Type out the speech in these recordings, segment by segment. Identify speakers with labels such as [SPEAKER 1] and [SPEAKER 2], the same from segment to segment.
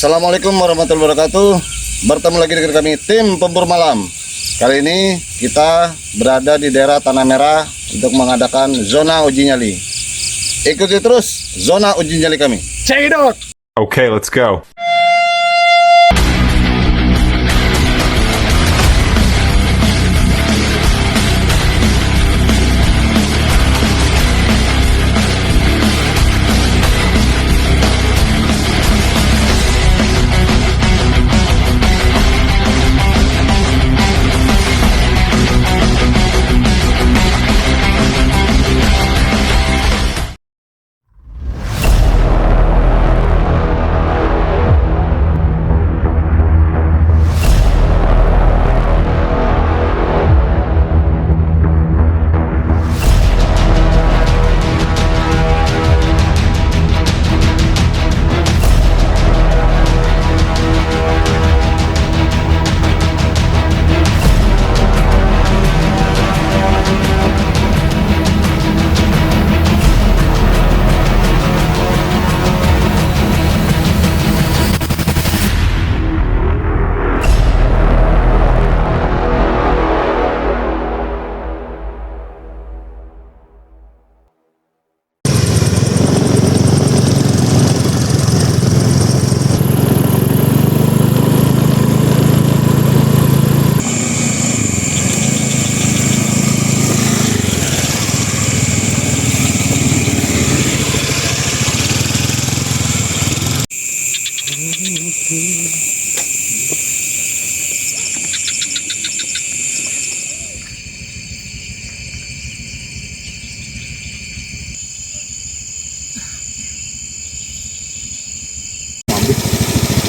[SPEAKER 1] Assalamualaikum warahmatullahi wabarakatuh. Bertemu lagi dengan kami tim pemburu malam. Kali ini kita berada di daerah Tanah Merah untuk mengadakan zona uji nyali. Ikuti terus zona uji nyali kami.
[SPEAKER 2] Check it out.
[SPEAKER 3] Okay, let's go.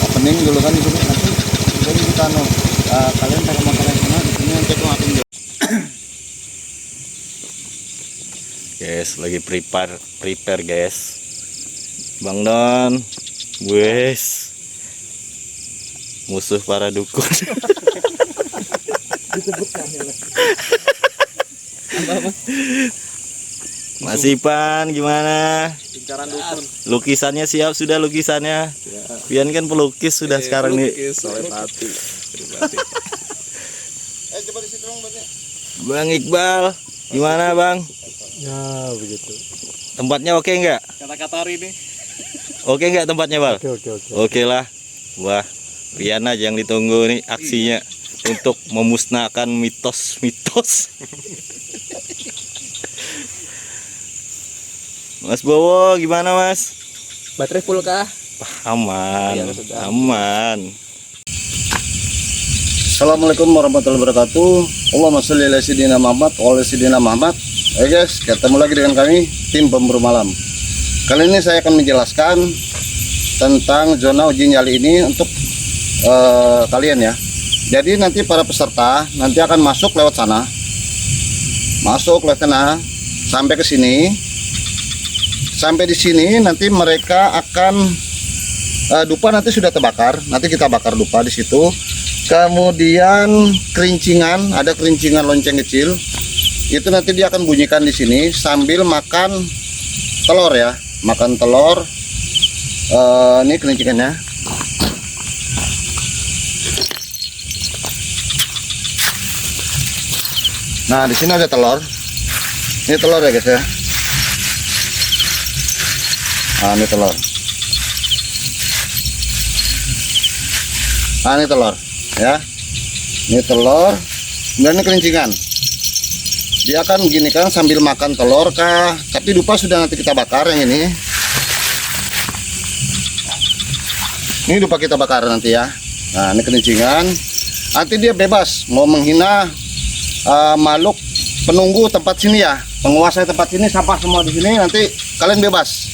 [SPEAKER 1] Opening dulu kan di sini, nanti jadi kita kalian pakai motor yang sana, di sini nanti aku ngapain dulu. Guys, lagi prepare guys. Bang Don, guys, musuh para dukun.
[SPEAKER 2] Disebutkan ya.
[SPEAKER 1] Mas Ipan gimana?
[SPEAKER 2] Lingkaran dukun.
[SPEAKER 1] Lukisannya siap sudah lukisannya? Pian kan pelukis sudah sekarang nih.
[SPEAKER 2] Soleh hati.
[SPEAKER 1] Coba di situ banyak. Bang Iqbal, gimana Bang?
[SPEAKER 2] Ya begitu.
[SPEAKER 1] Tempatnya oke nggak?
[SPEAKER 2] Kata-kata hari ini.
[SPEAKER 1] Oke nggak tempatnya Bal?
[SPEAKER 2] Oke.
[SPEAKER 1] Oke lah. Wah, Pian aja yang ditunggu nih aksinya untuk memusnahkan mitos-mitos. Mas Bowo gimana Mas?
[SPEAKER 2] Baterai full kah?
[SPEAKER 1] Aman,
[SPEAKER 2] Ya, sudah.
[SPEAKER 1] aman. Assalamualaikum warahmatullahi wabarakatuh. Allahumma sholli ala sayyidina Muhammad wa ala sayyidina Muhammad. Guys, ketemu lagi dengan kami tim pemburu malam. Kali ini saya akan menjelaskan tentang zona uji nyali ini untuk kalian ya. Jadi nanti para peserta nanti akan masuk lewat sana. Masuk lewat sana sampai ke sini. Sampai di sini nanti mereka akan dupa nanti sudah terbakar, nanti kita bakar dupa di situ. Kemudian kerincingan, ada kerincingan lonceng kecil. Itu nanti dia akan bunyikan di sini sambil makan telur ya, makan telur. Ini kerincingannya. Nah, di sini ada telur. Ini telur ya guys ya. Nah, ini telur. Nah, ini telur ya. Ini telur. Dan ini kerincingan. Dia akan begini kan sambil makan telur kah. Tapi dupa sudah nanti kita bakar yang ini. Ini dupa kita bakar nanti ya. Nah, ini kerincingan. Nanti dia bebas mau menghina makhluk penunggu tempat sini ya. Penguasa tempat sini, sampah semua di sini, nanti kalian bebas.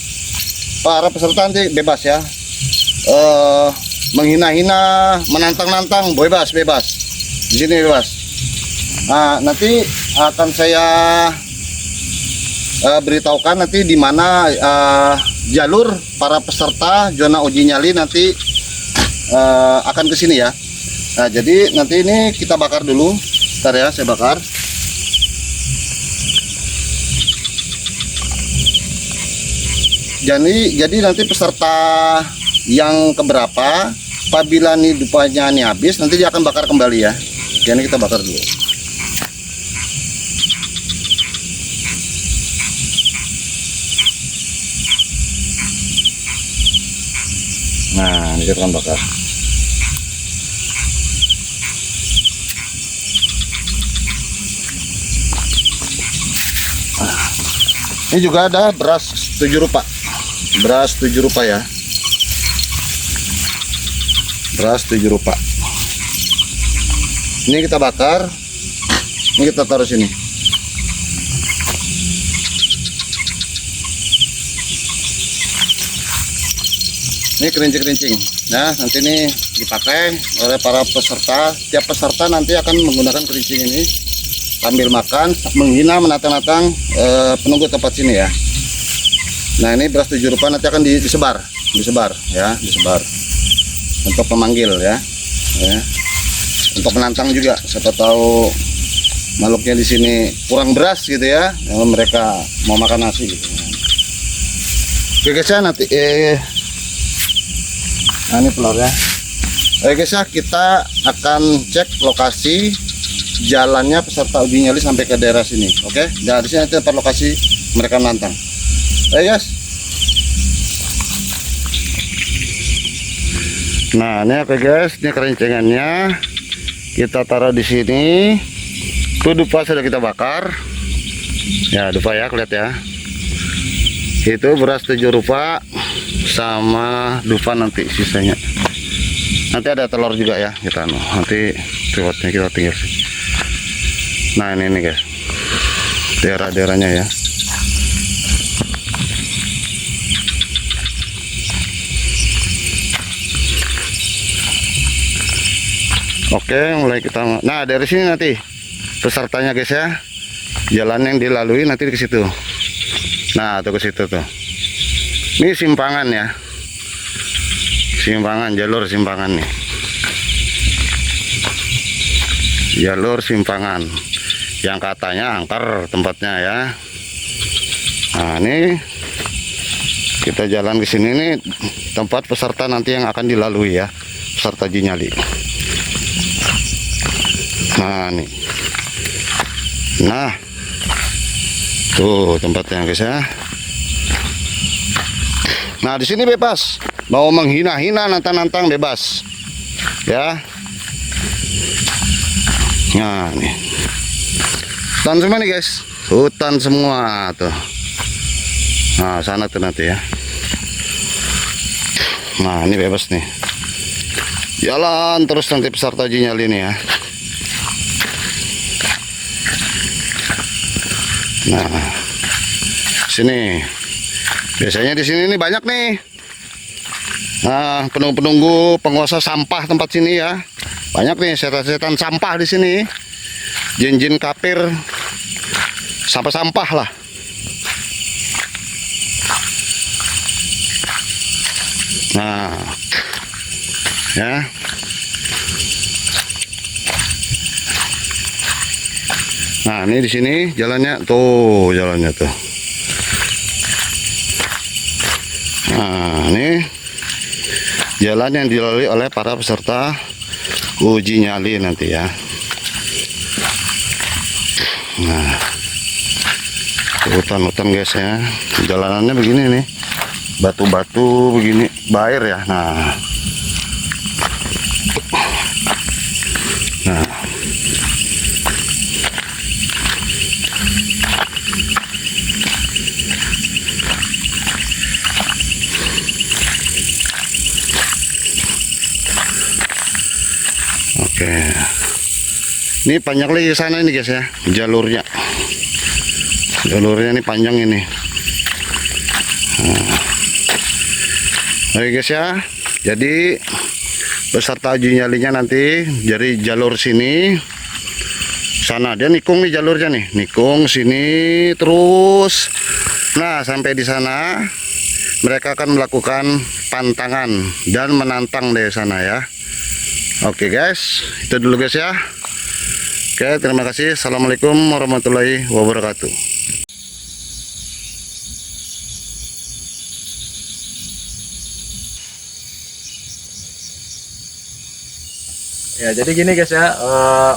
[SPEAKER 1] Para peserta nanti bebas ya, menghina-hina, menantang-nantang, bebas di sini bebas. Nah, nanti akan saya beritahukan nanti di mana jalur para peserta zona uji nyali nanti akan ke sini ya. Nah, jadi nanti ini kita bakar dulu. Bentar ya, saya bakar. Jadi nanti peserta yang keberapa. Apabila nih dupanya nih habis, nanti dia akan bakar kembali ya. Oke, ini kita bakar dulu. Nah, ini kita akan bakar. Ini juga ada beras 7 rupa. Beras 7 rupa ya. Beras 7 rupa. Ini kita bakar. Ini kita taruh sini. Ini kerincing-kerincing. Nah, nanti ini dipakai oleh para peserta. Tiap peserta nanti akan menggunakan kerincing ini sambil makan, menghina, menatang-natang penunggu tempat sini ya. Nah, ini beras 7 rupa nanti akan disebar ya, disebar untuk pemanggil ya. Untuk menantang juga. Siapa tahu makhluknya di sini kurang beras gitu ya, mereka mau makan nasi gitu. Oke guys ya, nanti nah ini telurnya. Oke guys ya, kita akan cek lokasi jalannya peserta uji nyali sampai ke daerah sini. Oke, dari sini nanti tempat lokasi mereka menantang. Oke guys. Nah ini oke guys, ini kerencengannya kita taruh di sini. Tuh dupa sudah kita bakar. Ya dupa ya, lihat ya. Itu beras 7 rupa sama dupa nanti sisanya. Nanti ada telur juga ya kita nanti rewardnya kita tinggal. Nah ini guys, daerah-daerahnya ya. Oke, mulai kita. Nah dari sini nanti pesertanya guys ya, jalan yang dilalui nanti ke situ. Nah tuh ke situ tuh. Ini simpangan ya, simpangan, jalur simpangan nih, jalur simpangan yang katanya angker tempatnya ya. Nah ini kita jalan ke sini nih, tempat peserta nanti yang akan dilalui ya, peserta uji nyali. Nah nih, nah tuh tempatnya guys ya. Nah di sini bebas, mau menghina-hina, nantang-nantang bebas ya. Nah nih, hutan semua nih guys, hutan semua tuh. Nah sana tuh nanti ya. Nah ini bebas nih, jalan terus nanti peserta uji nyali nih ya. Nah sini biasanya di sini nih banyak nih. Nah penunggu penguasa sampah tempat sini ya, banyak nih setan-setan sampah di sini, jin-jin kafir, sampah-sampah lah. Nah ya. Nah ini di sini jalannya tuh, jalannya tuh. Nah ini jalan yang dilalui oleh para peserta uji nyali nanti ya. Nah hutan-hutan guys ya, jalanannya begini nih, batu-batu begini, bair ya. Nah oke, ini panjang lagi ke sana ini guys ya, jalurnya ini panjang ini. Nah. Oke guys ya, jadi peserta uji nyalinya nanti dari jalur sini sana, dia nikung nih jalurnya nih, nikung sini terus. Nah sampai di sana mereka akan melakukan pantangan dan menantang dari sana ya. Oke guys, itu dulu guys ya. Oke, terima kasih. Assalamualaikum warahmatullahi wabarakatuh.
[SPEAKER 2] Ya, jadi gini guys ya,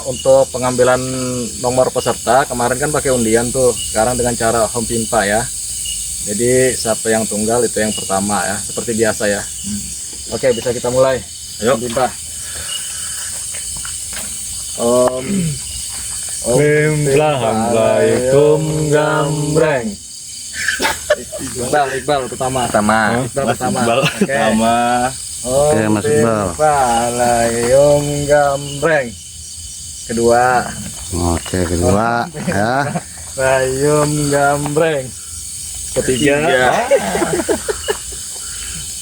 [SPEAKER 2] untuk pengambilan nomor peserta kemarin kan pakai undian tuh, sekarang dengan cara home pimpa ya. Jadi siapa yang tunggal itu yang pertama ya, seperti biasa ya. Oke, bisa kita mulai.
[SPEAKER 3] Ayo.
[SPEAKER 2] Home pimpa. Om
[SPEAKER 4] Assalamualaikum gambreng.
[SPEAKER 2] Iqbal pertama.
[SPEAKER 3] Pertama.
[SPEAKER 2] Iqbal pertama. Oke.
[SPEAKER 3] Pertama.
[SPEAKER 1] Oke, Mas Iqbal.
[SPEAKER 2] Assalamualaikum gambreng. Kedua.
[SPEAKER 1] Oke, kedua ya.
[SPEAKER 2] Rayum gambreng. Ketiga.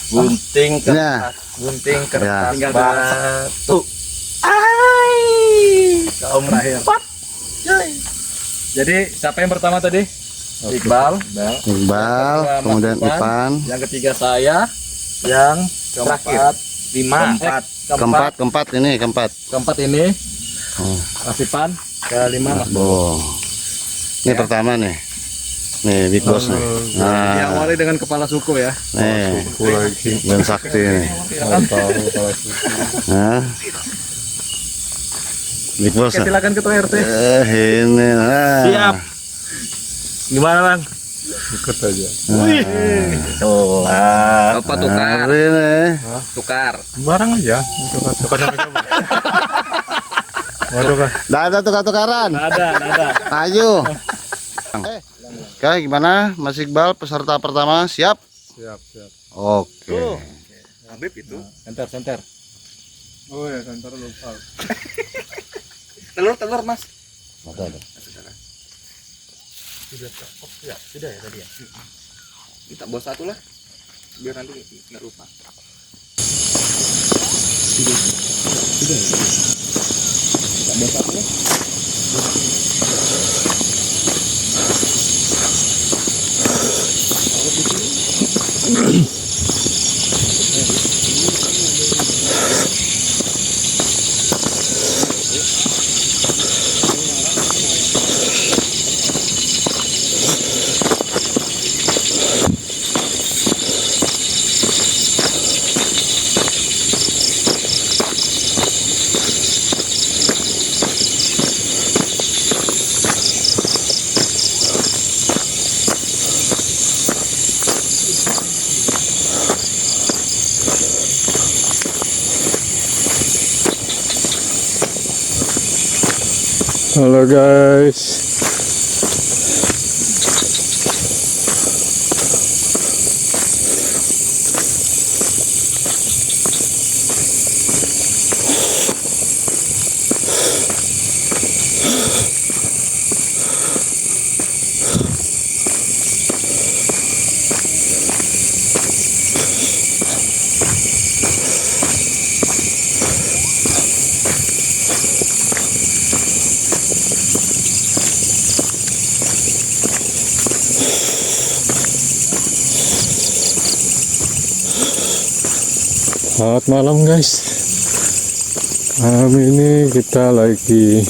[SPEAKER 3] Gunting
[SPEAKER 1] Ya.
[SPEAKER 3] gunting kertas
[SPEAKER 1] Ya.
[SPEAKER 2] Tinggal
[SPEAKER 3] batu.
[SPEAKER 2] Kaum terakhir. Jadi siapa yang pertama tadi? Iqbal.
[SPEAKER 1] Iqbal,
[SPEAKER 2] Yang kedua,
[SPEAKER 1] kemudian
[SPEAKER 2] Mas
[SPEAKER 1] Ipan.
[SPEAKER 2] Yang ketiga saya. Yang keempat.
[SPEAKER 1] Keempat ini, keempat.
[SPEAKER 2] Keempat ini.
[SPEAKER 1] Oh,
[SPEAKER 2] Mas Ipan. Kelima Mas Bo.
[SPEAKER 1] Bo. Ini pertama nih. Nih, Big Boss nih. Nah,
[SPEAKER 2] Diawali dengan kepala suku ya.
[SPEAKER 1] nih, Ben Sakti nih. Nah. Big Boss.
[SPEAKER 2] Oke, silakan ketua RT.
[SPEAKER 1] Ini. Nah.
[SPEAKER 3] Siap. Gimana Bang?
[SPEAKER 4] Ikut aja.
[SPEAKER 3] Tuh.
[SPEAKER 2] Apa tukar?
[SPEAKER 1] Nah, ini.
[SPEAKER 2] Tukar.
[SPEAKER 4] Barang aja. Tukar sampai kapan? Waduh kan.
[SPEAKER 1] Nggak ada tukar-tukaran.
[SPEAKER 2] Ada.
[SPEAKER 1] Ayo. Oke, gimana Mas Iqbal peserta pertama siap?
[SPEAKER 4] Siap.
[SPEAKER 1] Oke.
[SPEAKER 3] Habib itu.
[SPEAKER 2] Senter.
[SPEAKER 4] Oh ya, santar lupa.
[SPEAKER 3] Telur Mas.
[SPEAKER 1] Ada.
[SPEAKER 3] Sudah cakep ya? Sudah ya tadi ya? Kita bawa satu lah. Biar nanti nggak lupa.
[SPEAKER 4] Halo guys. Selamat malam guys. Malam ini kita lagi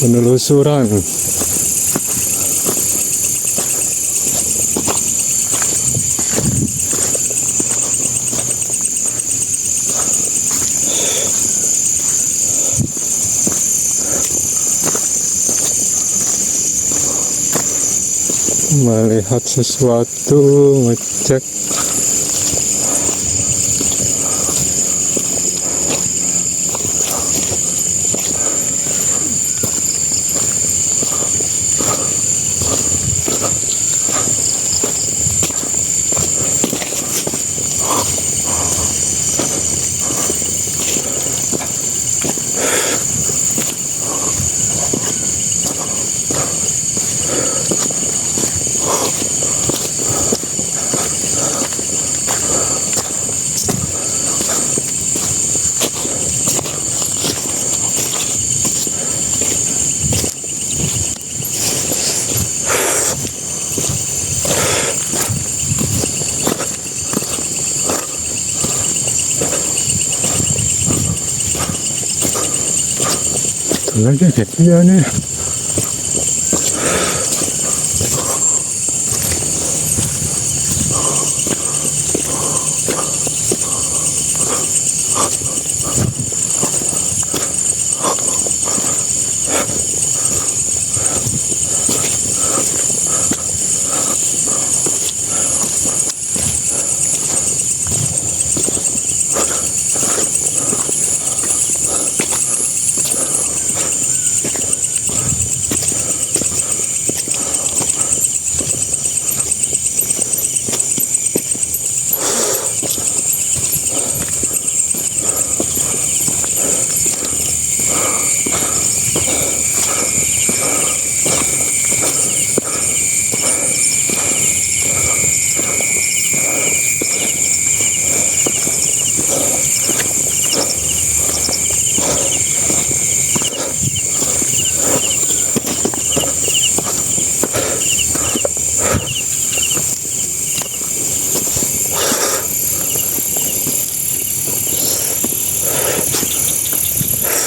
[SPEAKER 4] penelusuran melihat sesuatu, ngecek lagi dia nih.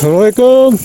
[SPEAKER 4] Assalamualaikum.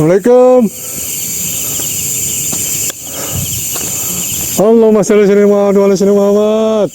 [SPEAKER 4] Assalamualaikum. Allahumma shalli ala Muhammad wa ala ali Muhammad.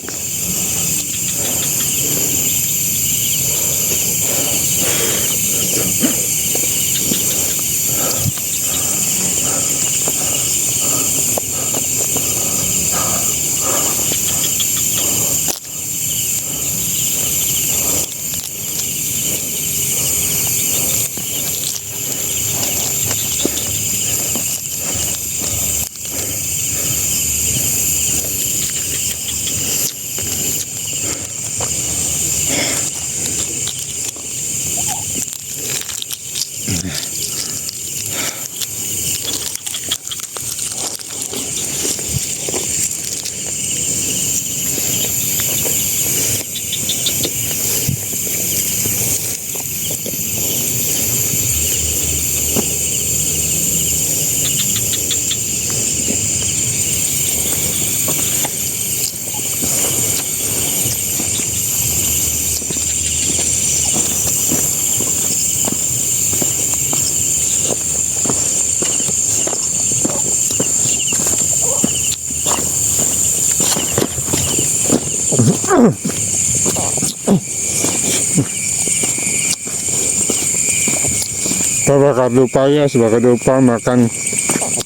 [SPEAKER 4] Bakar lupa ya, bakar lupa makan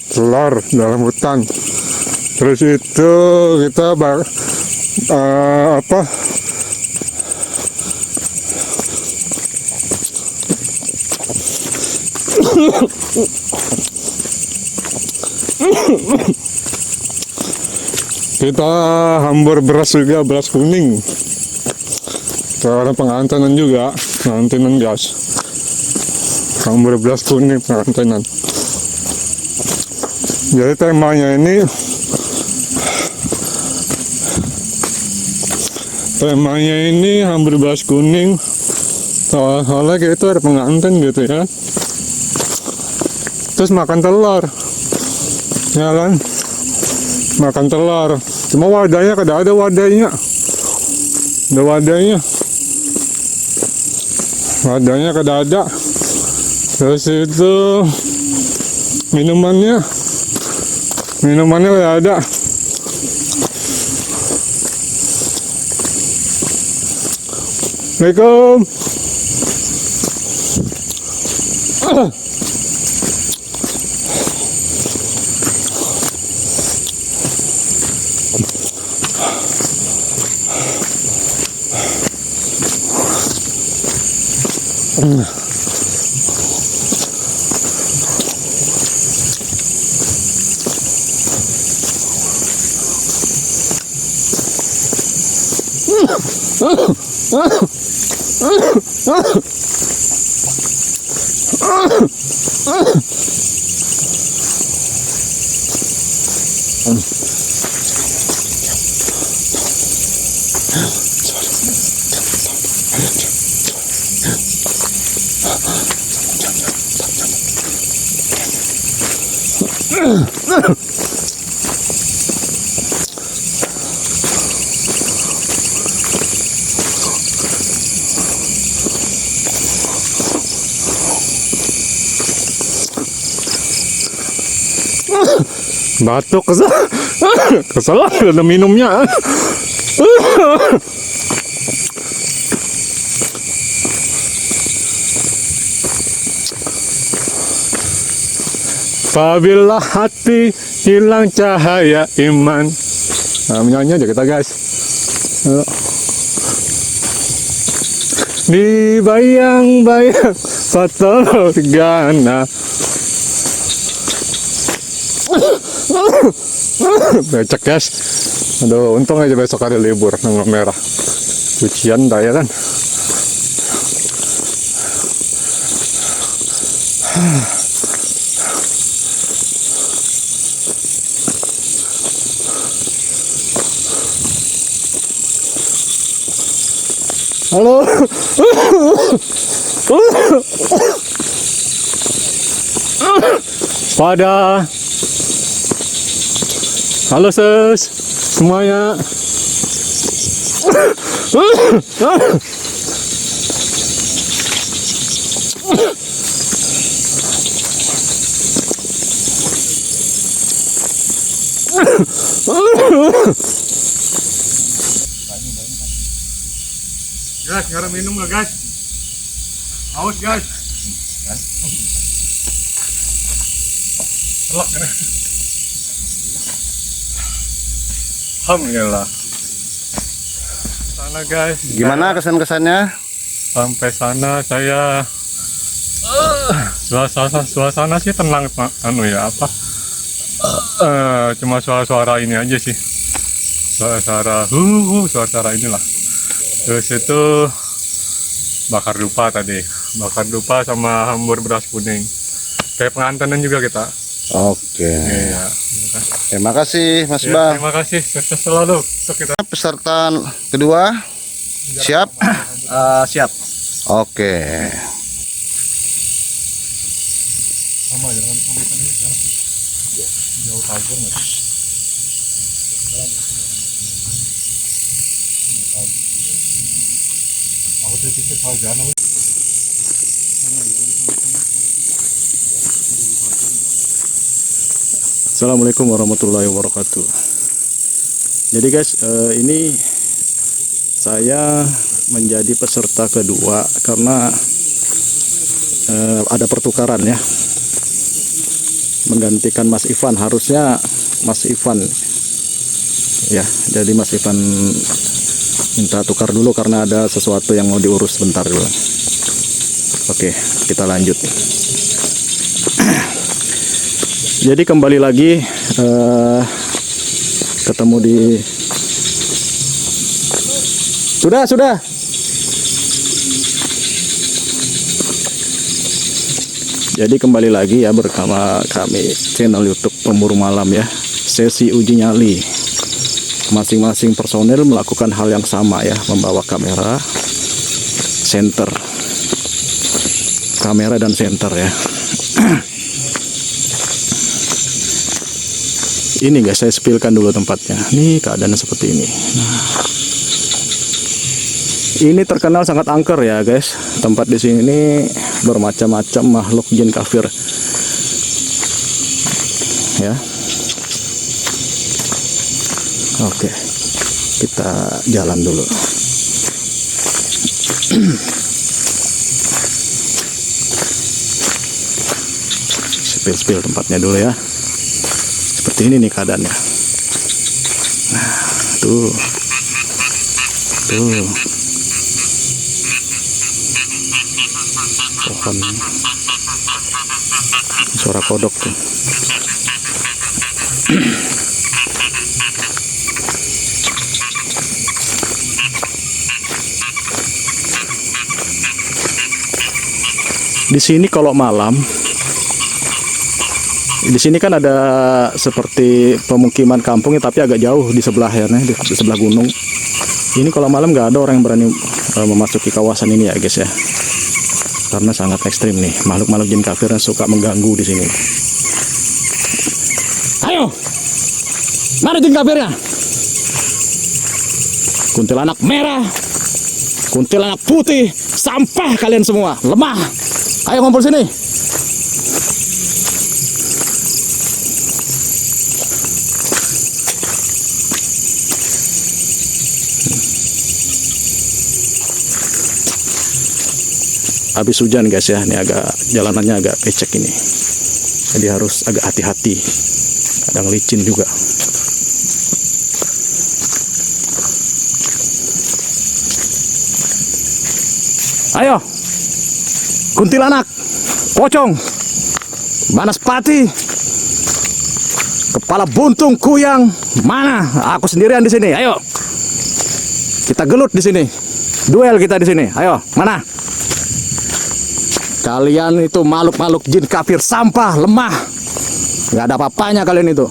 [SPEAKER 4] telur dalam hutan. Terus itu kita apa? Kita hambur beras juga, beras kuning. Karena pengantinan juga, pengantinan gas. Hambur beras kuning pengantinan. Jadi temanya ini hambur beras kuning. Soalnya kayak itu ada pengantin gitu ya. Terus makan telur, ya kan? Makan telur. Cuma wadahnya kada ada wadahnya. Ada wadahnya. Wadahnya kada ada. Terus itu minumannya kada ada. Assalamualaikum. Batuk kesel. Kesel ada minumnya. Apabila hati hilang cahaya iman. Nah, menyanyi aja kita guys. Ayo. Di bayang-bayang fatal gana. Becek guys. Aduh, untung aja besok ada libur tanggal merah. Cucian dah ya kan. Halo. Pada. Halo sis, semuanya. Guys, sekarang minum nggak guys? Haus guys. Telak kan? Alhamdulillah. Sana guys.
[SPEAKER 1] Gimana kesan-kesannya?
[SPEAKER 4] Sampai sana saya suasana sih tenang Pak. Cuma suara-suara ini aja sih. Suara inilah. Terus itu bakar dupa tadi. Bakar dupa sama hambur beras kuning. Kayak pengantenan juga kita.
[SPEAKER 1] Oke.
[SPEAKER 4] Iya.
[SPEAKER 1] Terima kasih Mas
[SPEAKER 4] Ya,
[SPEAKER 1] Bang.
[SPEAKER 4] terima kasih. Sukses selalu untuk kita.
[SPEAKER 1] Peserta kedua siap?
[SPEAKER 2] Siap.
[SPEAKER 1] Oke.
[SPEAKER 4] Sama aja dengan pembukaan ini sekarang. Jauh tabur nggak sih? Aku titik saja. Assalamualaikum warahmatullahi wabarakatuh. Jadi guys, ini saya menjadi peserta kedua karena ada pertukaran ya, menggantikan Mas Ivan. Harusnya Mas Ivan ya, jadi Mas Ivan minta tukar dulu karena ada sesuatu yang mau diurus sebentar dulu. Oke, kita lanjut. Jadi kembali lagi ketemu di sudah. Jadi kembali lagi ya bersama kami channel YouTube Pemburu Malam ya. Sesi uji nyali. Masing-masing personel melakukan hal yang sama ya, membawa kamera, senter. Kamera dan senter ya. Ini guys, saya spillkan dulu tempatnya. Nih keadaannya seperti ini. Nah, ini terkenal sangat angker ya guys. Tempat di sini bermacam-macam makhluk jin kafir. Ya. Oke. Kita jalan dulu. Spill tempatnya dulu ya. Seperti ini nih keadaannya. Nah, tuh. Pohon. Suara kodok tuh. Di sini kalau malam Di sini kan ada seperti pemukiman kampung ya, tapi agak jauh di sebelah ya, di sebelah gunung. Ini kalau malam nggak ada orang yang berani memasuki kawasan ini ya guys ya, karena sangat ekstrim nih, makhluk-makhluk jin kafir yang suka mengganggu di sini. Ayo, mana jin kafirnya? Kuntilanak merah, kuntilanak putih, sampah kalian semua, lemah. Ayo ngumpul sini. Habis hujan guys ya, ini agak jalanannya agak becek ini, jadi harus agak hati-hati, kadang licin juga. Ayo, kuntilanak, pocong, banaspati, kepala buntung, kuyang, mana? Aku sendirian di sini. Ayo, kita gelut di sini, duel kita di sini. Ayo, mana? Kalian itu makhluk-makhluk jin kafir sampah, lemah, nggak ada apa-apanya kalian itu.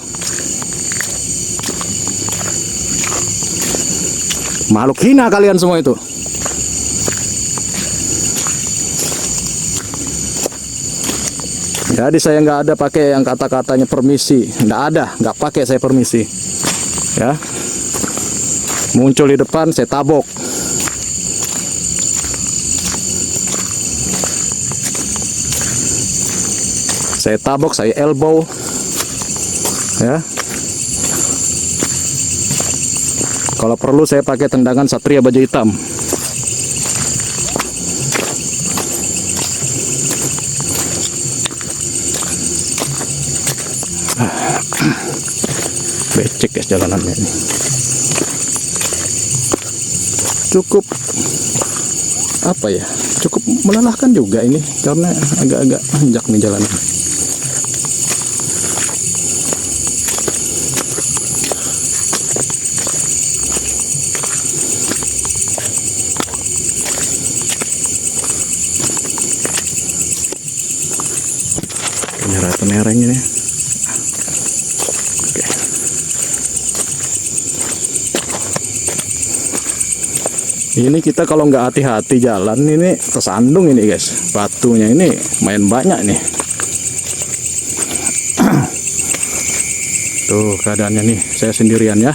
[SPEAKER 4] Makhluk hina kalian semua itu. Jadi saya nggak ada pakai yang kata-katanya permisi, nggak ada, nggak pakai saya permisi. Ya, muncul di depan saya tabok. Saya tabok, saya elbow, ya. Kalau perlu saya pakai tendangan satria baju hitam. Becek guys jalanannya ini. Cukup apa ya? Cukup melelahkan juga ini karena agak-agak nanjak nih jalanan. Merah ini. Oke. Ini kita kalau nggak hati-hati jalan ini tersandung ini guys, batunya ini main banyak nih. Tuh keadaannya nih, saya sendirian ya,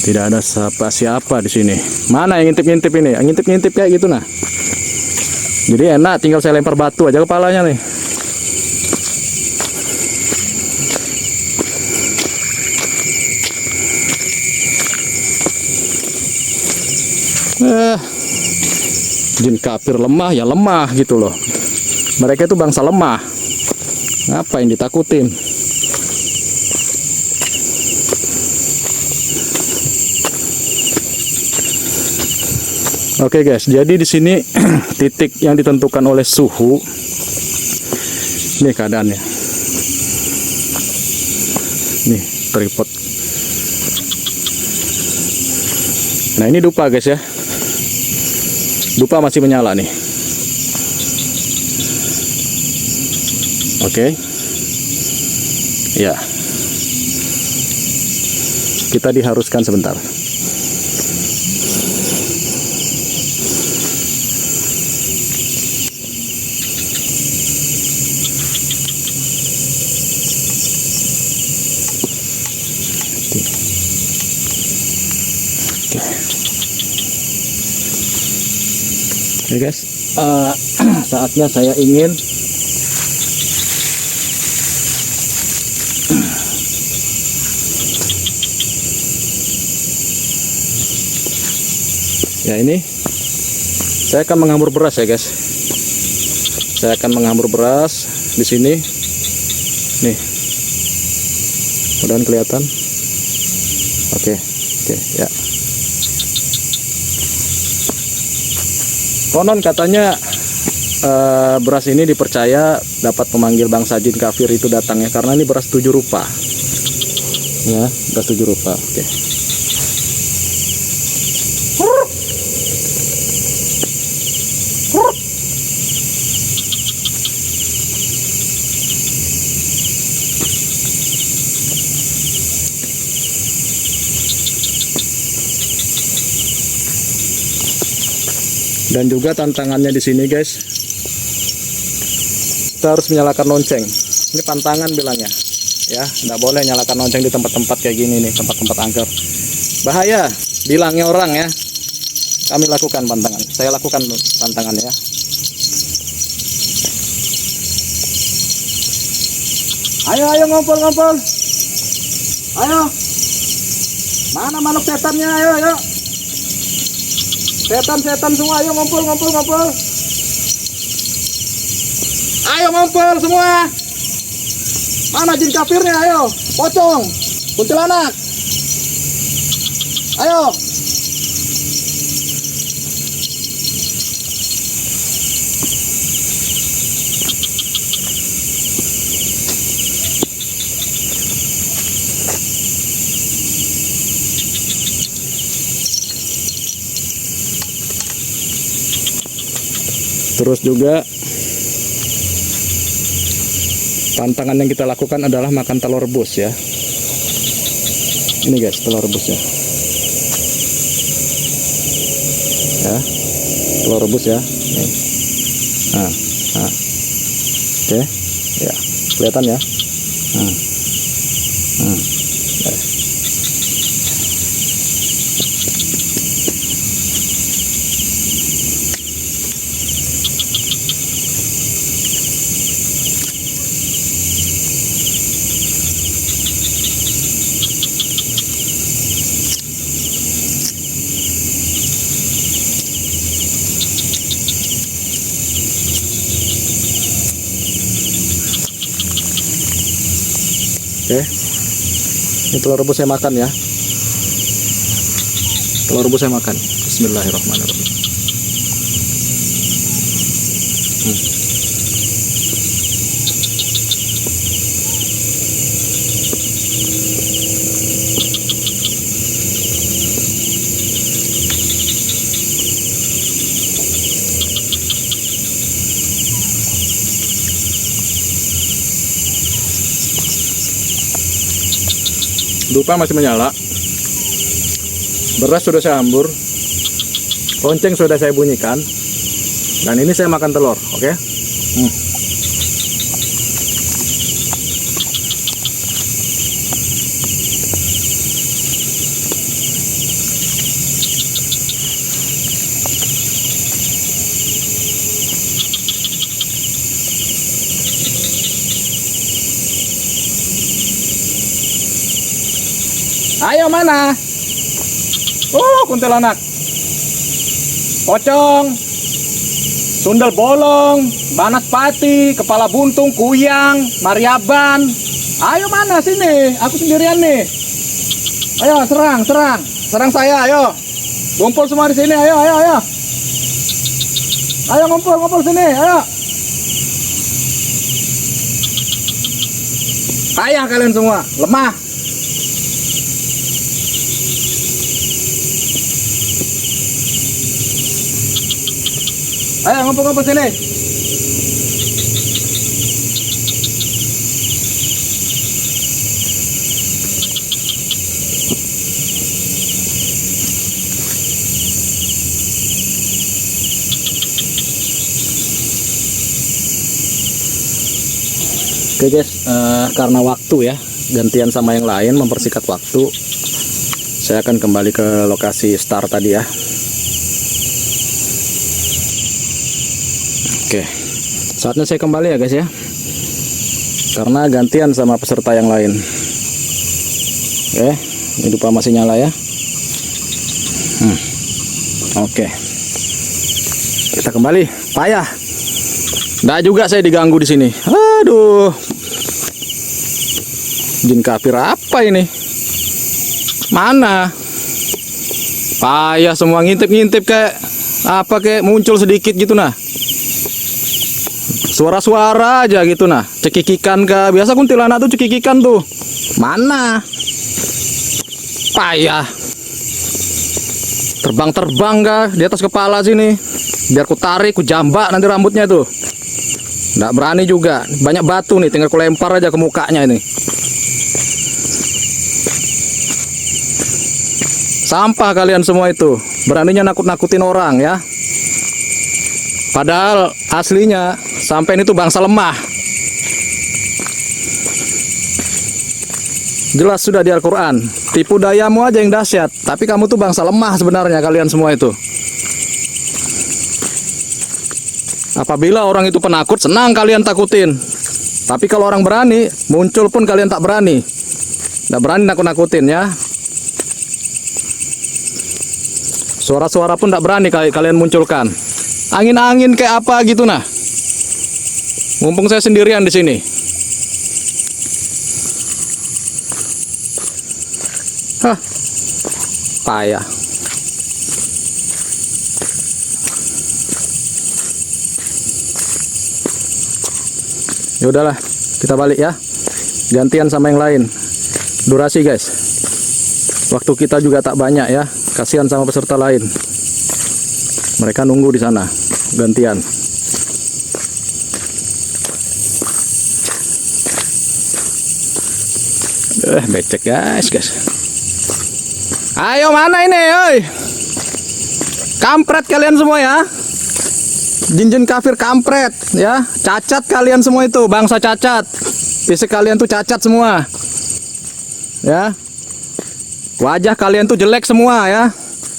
[SPEAKER 4] tidak ada siapa-siapa di sini. Mana yang ngintip-ngintip ini? Yang ngintip-ngintip kayak gitu nah. Jadi enak, tinggal saya lempar batu aja kepalanya nih. Jin kafir lemah ya lemah gitu loh. Mereka itu bangsa lemah. Apa yang ditakutin? Oke guys, jadi di sini titik yang ditentukan oleh suhu. Ini keadaannya. Nih tripod. Nah ini dupa guys ya. Dupa masih menyala nih. Oke. Ya. Kita diharuskan sebentar. Oke guys, saatnya saya ingin ya ini saya akan menghambur beras ya guys. Saya akan menghambur beras di sini. Nih, mudah-mudahan kelihatan. Oke, ya. Konon katanya beras ini dipercaya dapat memanggil bangsa jin kafir itu datangnya karena ini beras 7 rupa. Ya, beras 7 rupa. Oke. Dan juga tantangannya di sini guys, kita harus menyalakan lonceng. Ini pantangan bilangnya, ya, nggak boleh nyalakan lonceng di tempat-tempat kayak gini nih, tempat-tempat angker. Bahaya, bilangnya orang ya. Kami lakukan pantangan, saya lakukan pantangannya ya. Ayo ngumpul. Ayo. Mana makhluk setannya? Ayo. Setan semua, ayo ngumpul. Ayo ngumpul semua. Mana jin kafirnya? Ayo, pocong, kuntilanak. Ayo. Terus juga tantangan yang kita lakukan adalah makan telur rebus ya. Ini guys, telur rebus ya. Ya, telur rebus ya. Nih. Nah. Oke, ya, kelihatan ya. Ya. Oke, ini telur rebus saya makan ya. Telur rebus saya makan. Bismillahirrahmanirrahim. Dupa masih menyala, beras sudah saya ambur, lonceng sudah saya bunyikan, dan ini saya makan telur, oke? Ayo mana? Kuntilanak, pocong, sundel bolong, banaspati, kepala buntung, kuyang, mariaban. Ayo mana sini? Aku sendirian nih. Ayo serang saya. Ayo, ngumpul semua di sini. Ayo. Ayo ngumpul sini. Ayo. Payah kalian semua, lemah. Ayo ngumpul sini. Oke guys, karena waktu ya, gantian sama yang lain mempersingkat waktu, saya akan kembali ke lokasi start tadi ya. Oke, saatnya saya kembali ya guys ya, karena gantian sama peserta yang lain. Oke, ini dupa masih nyala ya. Oke, kita kembali. Payah, nggak juga saya diganggu di sini. Aduh, jin kafir apa ini? Mana? Payah semua, ngintip-ngintip kayak apa, kayak muncul sedikit gitu nah. Suara-suara aja gitu nah, cekikikan kah? Biasa kuntilanak tuh cekikikan tuh. Mana? Payah. Terbang-terbang kah di atas kepala sini? Biar ku tarik, ku jambak nanti rambutnya tuh. Nggak berani juga. Banyak batu nih, tinggal ku lempar aja ke mukanya ini. Sampah kalian semua itu. Beraninya nakut-nakutin orang ya. Padahal aslinya sampean itu bangsa lemah. Jelas sudah di Al-Quran. Tipu dayamu aja yang dahsyat. Tapi kamu tuh bangsa lemah sebenarnya kalian semua itu. Apabila orang itu penakut, senang kalian takutin. Tapi kalau orang berani, muncul pun kalian tak berani. Nggak berani nakut-nakutin ya. Suara-suara pun tak berani kalian munculkan. Angin-angin kayak apa gitu nah. Mumpung saya sendirian di sini. Hah, payah. Ya udahlah, kita balik ya. Gantian sama yang lain. Durasi guys. Waktu kita juga tak banyak ya. Kasihan sama peserta lain. Mereka nunggu di sana. Gantian. Becek guys. Ayo mana ini, oi? Kampret kalian semua ya. Jin-jin kafir kampret ya. Cacat kalian semua itu, bangsa cacat. Fisik kalian tuh cacat semua. Ya. Wajah kalian tuh jelek semua ya.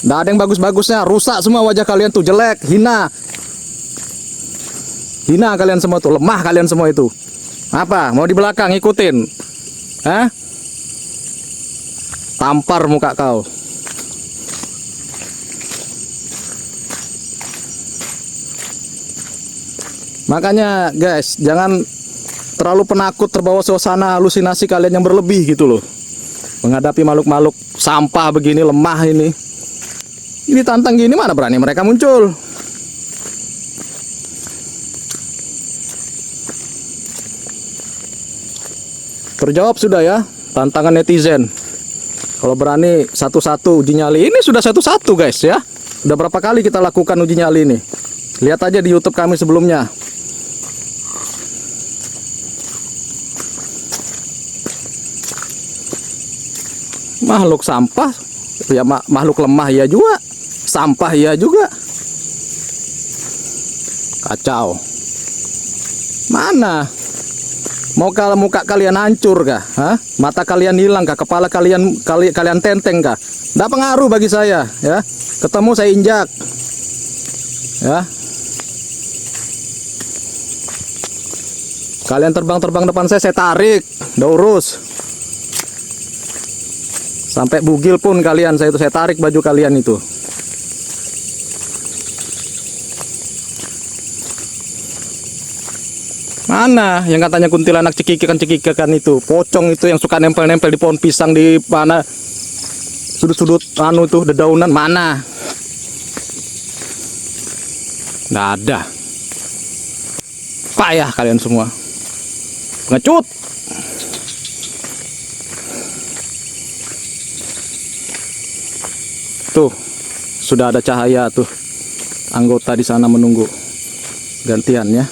[SPEAKER 4] Nggak ada yang bagus-bagusnya, rusak semua wajah kalian tuh, jelek, hina. Hina kalian semua tuh, lemah kalian semua itu. Apa? Mau di belakang ikutin? Hah? Tampar muka kau. Makanya guys, jangan terlalu penakut terbawa suasana halusinasi kalian yang berlebih gitu loh. Menghadapi makhluk-makhluk sampah begini, lemah ini. Ini tantang gini mana berani mereka muncul. Terjawab sudah ya tantangan netizen. Kalau berani satu-satu uji nyali. Ini sudah satu-satu guys ya. Udah berapa kali kita lakukan uji nyali ini. Lihat aja di YouTube kami sebelumnya. Makhluk sampah ya, makhluk lemah ya juga. Sampah ya juga. Kacau. Mana? Mau kalau muka kalian hancur kah? Hah? Mata kalian hilang kah? Kepala kalian tenteng kah? Nggak pengaruh bagi saya ya. Ketemu saya injak. Ya. Kalian terbang depan saya tarik. Udah urus. Sampai bugil pun kalian saya tarik baju kalian itu. Mana yang katanya kuntilanak cekikikan itu, pocong itu yang suka nempel-nempel di pohon pisang di mana sudut-sudut anu tuh dedaunan, mana? Nggak ada. Payah kalian semua. Pengecut. Tuh, sudah ada cahaya tuh. Anggota di sana menunggu gantian ya.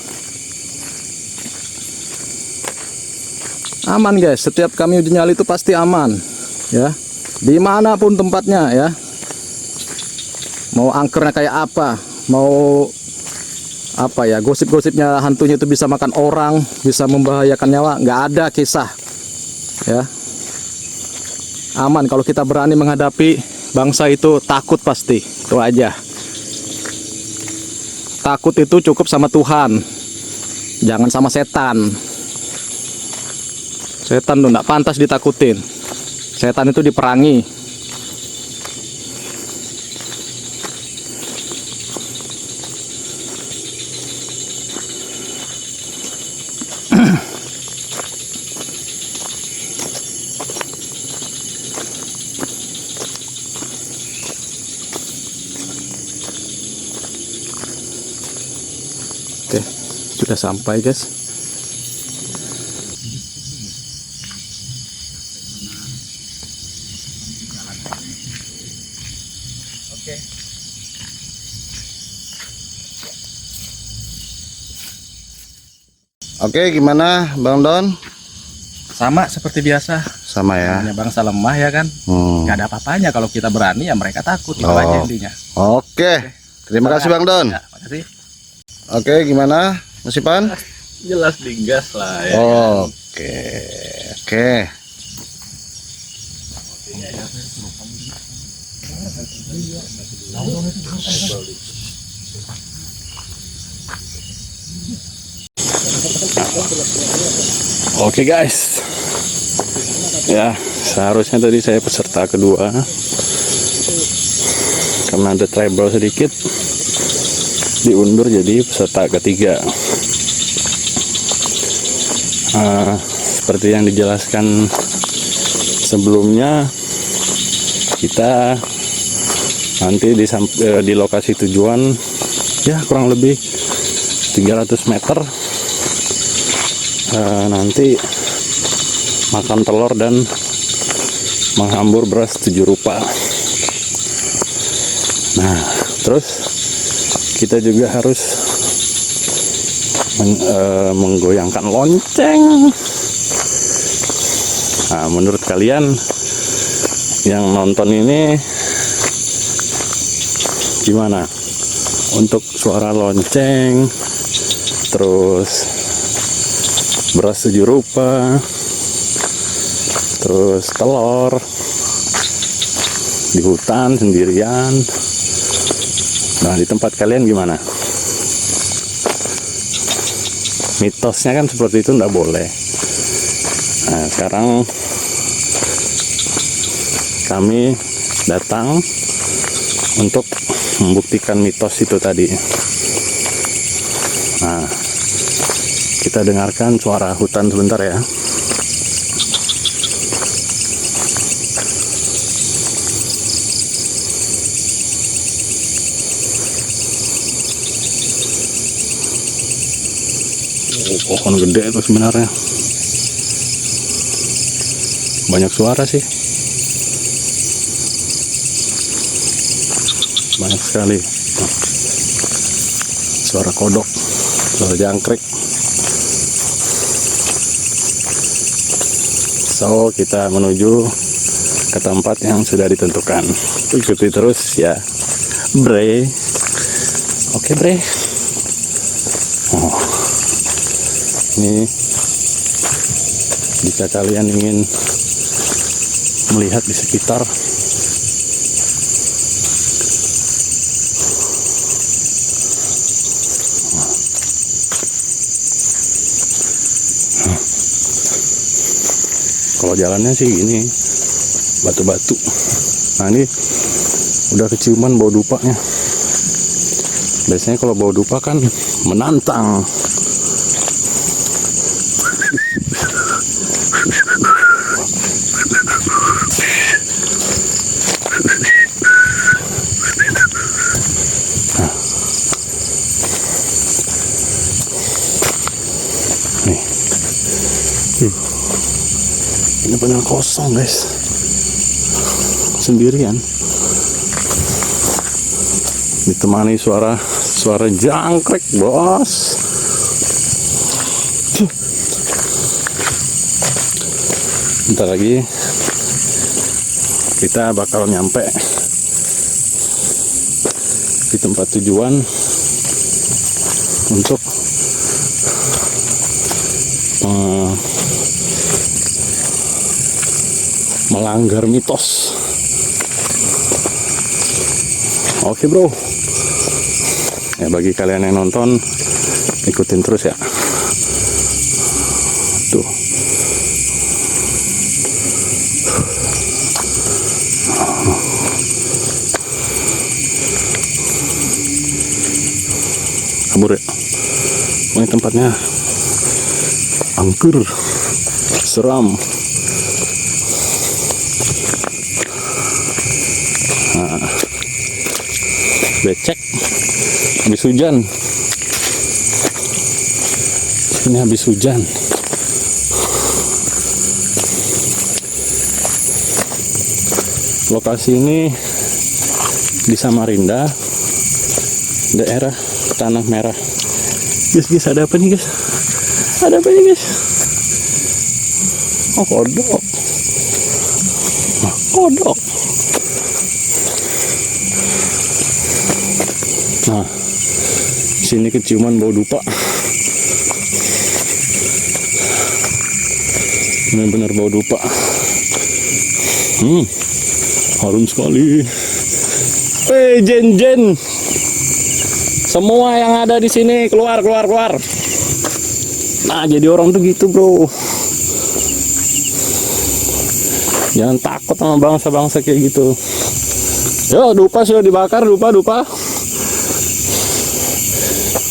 [SPEAKER 4] Aman guys, setiap kami uji nyali itu pasti aman ya, dimanapun tempatnya ya. Mau angkernya kayak apa, mau apa ya, gosip-gosipnya hantunya itu bisa makan orang, bisa membahayakan nyawa, nggak ada kisah ya. Aman kalau kita berani menghadapi bangsa itu. Takut pasti, itu aja. Takut itu cukup sama Tuhan, jangan sama setan. Setan tuh nggak pantas ditakutin. Setan itu diperangi. Oke, sudah sampai guys.
[SPEAKER 1] Oke, gimana Bang Don?
[SPEAKER 2] Sama seperti biasa.
[SPEAKER 1] Sama ya.
[SPEAKER 2] Hanya bangsa lemah ya kan. Nggak ada apa-apanya kalau kita berani ya mereka takut. Itu aja intinya.
[SPEAKER 1] Oke. Terima kasih Bang Don.
[SPEAKER 2] Ya, makasih.
[SPEAKER 1] Oke, gimana Mas Ipan?
[SPEAKER 2] Jelas digas lah ya.
[SPEAKER 1] Oke, oke.
[SPEAKER 4] Oke guys, ya seharusnya tadi saya peserta kedua, karena ada trouble sedikit diundur jadi peserta ketiga. Seperti yang dijelaskan sebelumnya, kita nanti di lokasi tujuan ya kurang lebih 300 meter. Nanti makan telur dan menghambur beras 7 rupa. Nah, terus kita juga harus menggoyangkan lonceng. Nah, menurut kalian yang nonton ini gimana untuk suara lonceng, terus beras 7 rupa, terus telur di hutan sendirian? Nah, di tempat kalian gimana? Mitosnya kan seperti itu, nggak boleh. Nah, sekarang kami datang untuk membuktikan mitos itu tadi. Nah, kita dengarkan suara hutan sebentar ya. Pohon gede itu sebenarnya. Banyak suara sih. Banyak sekali. Suara kodok, suara jangkrik. So, kita menuju ke tempat yang sudah ditentukan. Ikuti terus ya, Bre. Oke, Bre. Oh. Ini jika kalian ingin melihat di sekitar, kalau jalannya sih gini, batu-batu. Nah, ini udah keciuman bau dupanya. Biasanya kalau bau dupa kan menantang. Nih. Ini benar kosong, guys. Sendirian. Ditemani suara jangkrik, bos. Bentar lagi kita bakal nyampe di tempat tujuan untuk melanggar mitos. Oke, bro. Ya, bagi kalian yang nonton, ikutin terus ya. Tuh. Kabur ya. Ini tempatnya angker, seram. Nah, becek habis hujan. Ini habis hujan. Lokasi ini di Samarinda, daerah Tanah Merah. Guys, ada apa nih, guys? Ada apa nih, guys? Oh, kodok. Oh, kodok. Nah, Sini keciuman bau dupa. Benar-benar bau dupa. Harum sekali. Jen. Semua yang ada di sini keluar. Nah, jadi orang tuh gitu, bro. Jangan takut sama bangsa-bangsa kayak gitu. Yo, dupa sudah dibakar, dupa.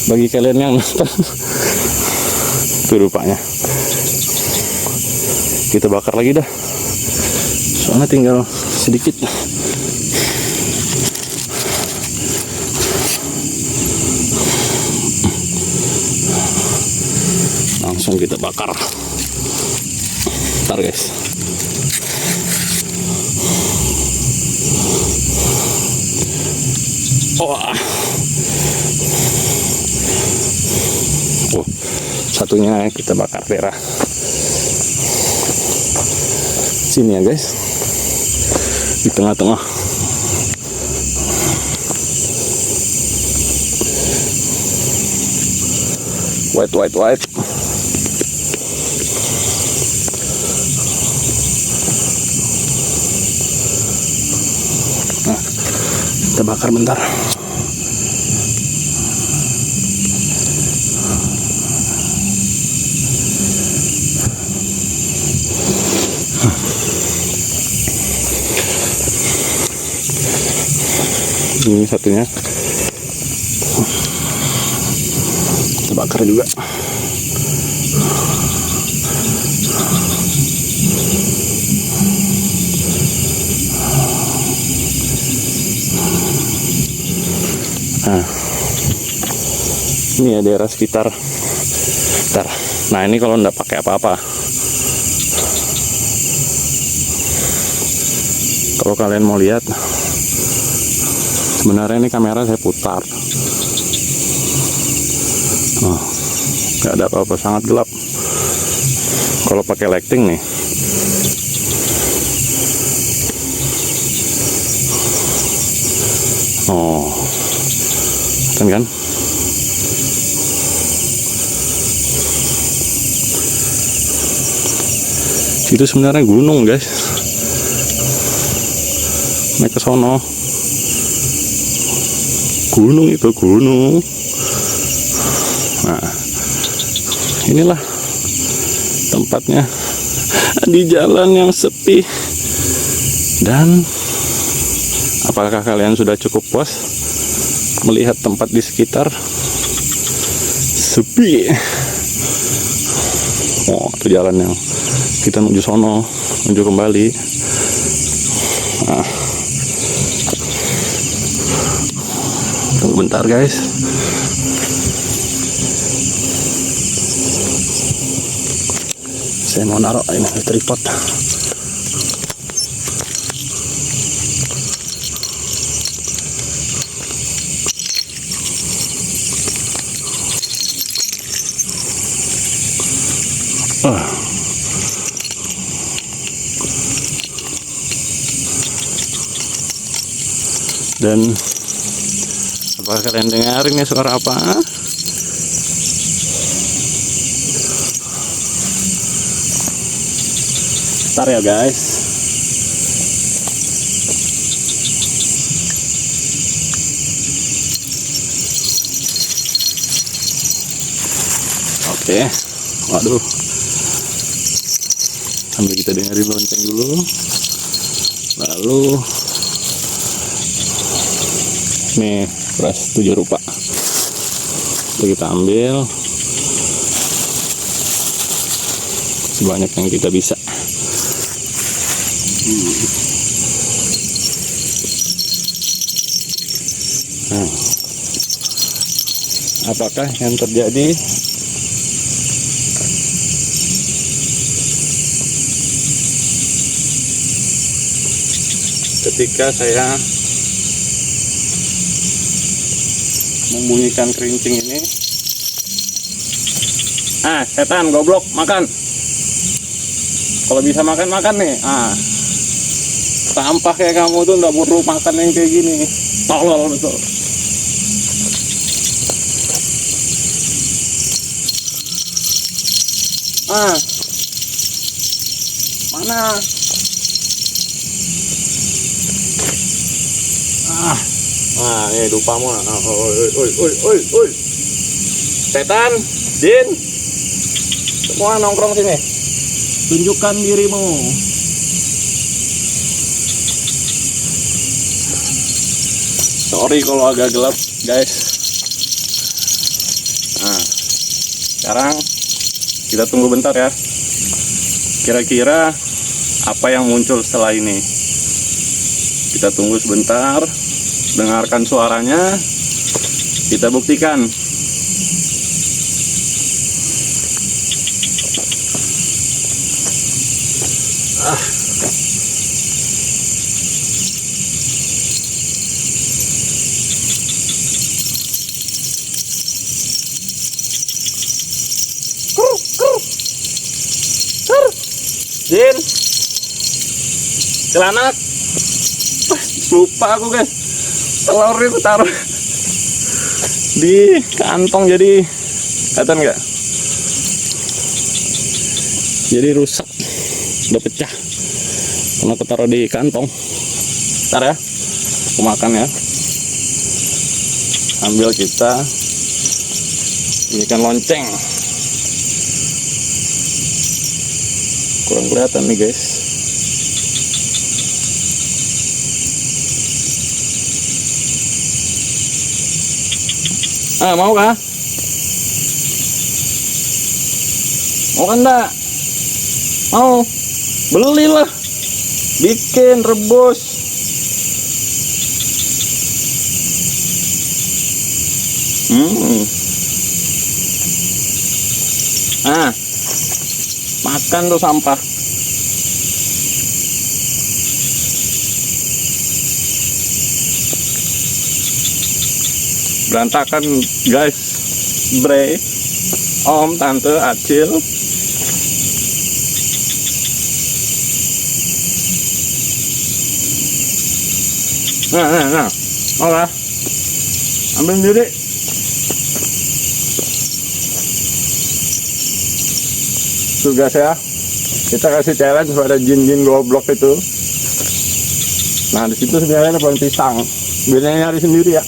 [SPEAKER 4] Bagi kalian yang nonton, tuh dupanya. Kita bakar lagi dah. Soalnya tinggal sedikit. Langsung kita bakar. Ntar guys. Satunya kita bakar daerah sini ya guys, di tengah-tengah. White. Nah, kita bakar bentar. Ini satunya kita bakar juga. Nah, ini ya daerah sekitar. Nah, ini kalau nggak pakai apa-apa, kalau kalian mau lihat, sebenarnya ini kamera saya putar. Oh, nggak ada apa-apa, sangat gelap. Kalau pakai lighting nih, oh, kan? Itu sebenarnya gunung guys. Naik ke sono. Gunung itu gunung. Nah, inilah tempatnya di jalan yang sepi. Dan apakah kalian sudah cukup puas melihat tempat di sekitar sepi? Oh, itu jalan yang kita menuju sono, menuju kembali. Nah, tunggu bentar guys. Saya mau naruh ini tripod. Dan apakah kalian dengar ini suara apa? Bentar ya guys. Oke. Waduh. Sambil kita dengerin lonceng dulu. Lalu nih beras 7 rupa. Lalu kita ambil sebanyak yang kita bisa. Nah, apakah yang terjadi? Ketika saya membunyikan kerincing ini, setan goblok, makan. Kalau bisa makan nih. Sampah kayak kamu tuh nggak perlu makan yang kayak gini. Tolol betul.
[SPEAKER 2] Mana? Dupamu. Oi. Setan, jin, semua nongkrong sini.
[SPEAKER 4] Tunjukkan dirimu. Sorry kalau agak gelap, guys. Nah, sekarang kita tunggu bentar ya. Kira-kira apa yang muncul setelah ini? Kita tunggu sebentar, dengarkan suaranya, kita buktikan.
[SPEAKER 2] Jin, celanak.
[SPEAKER 4] Lupa aku, guys. Telur itu taruh di kantong, jadi kelihatan nggak? Jadi rusak, udah pecah karena aku taruh di kantong. Ntar ya, aku makan ya. Ambil kita, ini kan lonceng. Kurang kelihatan nih, guys. Mau kah? Mau kan enggak? Mau? Belilah. Bikin rebus. Makan tuh sampah. Berantakan, guys. Bre, om, tante, acil. Nah. Oke. Ambil sendiri. Tugas ya. Kita kasih challenge pada jin-jin goblok itu. Nah, di situ sebenarnya ada pohon pisang. Biasanya nyari sendiri ya.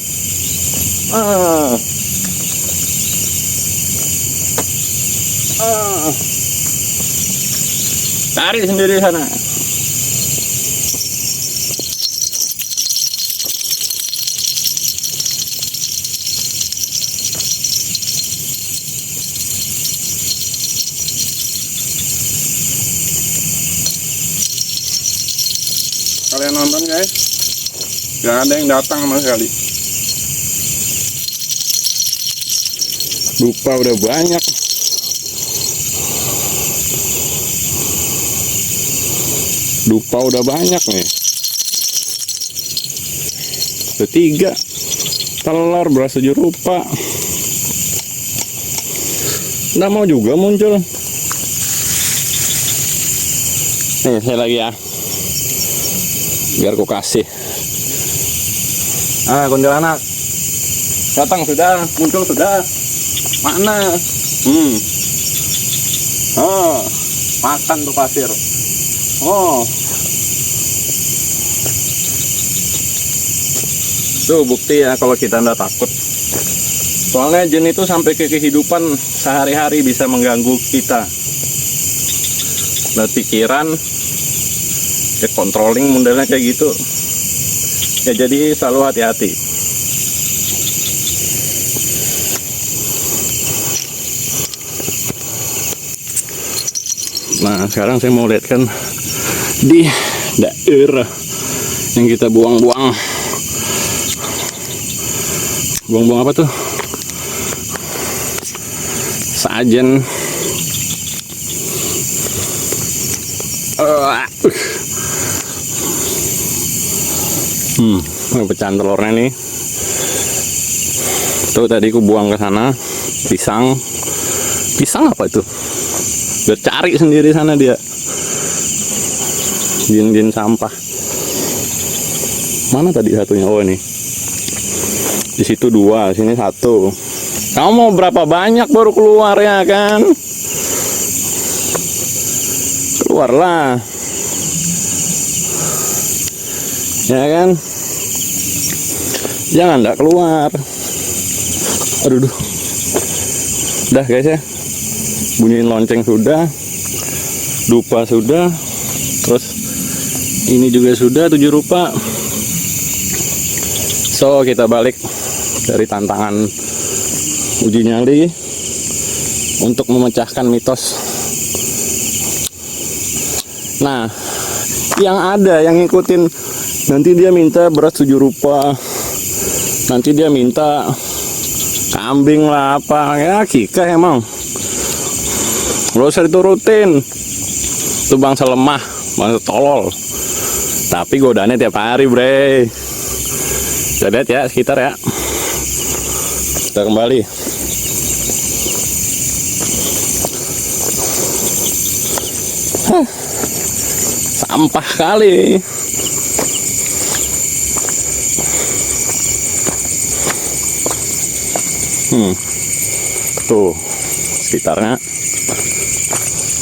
[SPEAKER 4] Cari sendiri sana. Kalian nonton, guys. Gak ada yang datang sama sekali. Dupa udah banyak. Dupa udah banyak nih. Ketiga. Telur berasa jerupa. Nggak mau juga muncul. Nih, saya lagi ya. Biar ku kasih.
[SPEAKER 2] Kuntilanak.
[SPEAKER 4] Datang sudah, muncul sudah. Mana?
[SPEAKER 2] Makan tuh pasir.
[SPEAKER 4] Tuh bukti ya kalau kita nggak takut. Soalnya jin itu sampai ke kehidupan sehari-hari bisa mengganggu kita. Pikiran, controlling modelnya kayak gitu. Ya jadi selalu hati-hati. Nah, sekarang saya mau lihat kan di daerah yang kita buang-buang. Buang-buang apa tuh? Sajen. Pecahan telurnya nih. Tuh tadi aku buang ke sana. Pisang. Pisang apa itu? Udah cari sendiri sana dia. Jin-jin sampah. Mana tadi satunya? Oh ini. Di situ 2, sini 1. Kamu mau berapa banyak baru keluar ya kan? keluarlah. Ya kan? Jangan enggak keluar. Aduh, duh. Udah guys ya. Bunyiin lonceng sudah. Dupa sudah. Terus ini juga sudah 7 rupa. So, kita balik dari tantangan uji nyali untuk memecahkan mitos. Nah, yang ada yang ngikutin, nanti dia minta beras 7 rupa, nanti dia minta kambing lah apa, ya kika emang gak usah diturutin. Itu bangsa lemah, bangsa tolol, tapi godaannya tiap hari bre. Kita lihat ya sekitar ya. Kita kembali. Sampah kali. Tuh sekitarnya.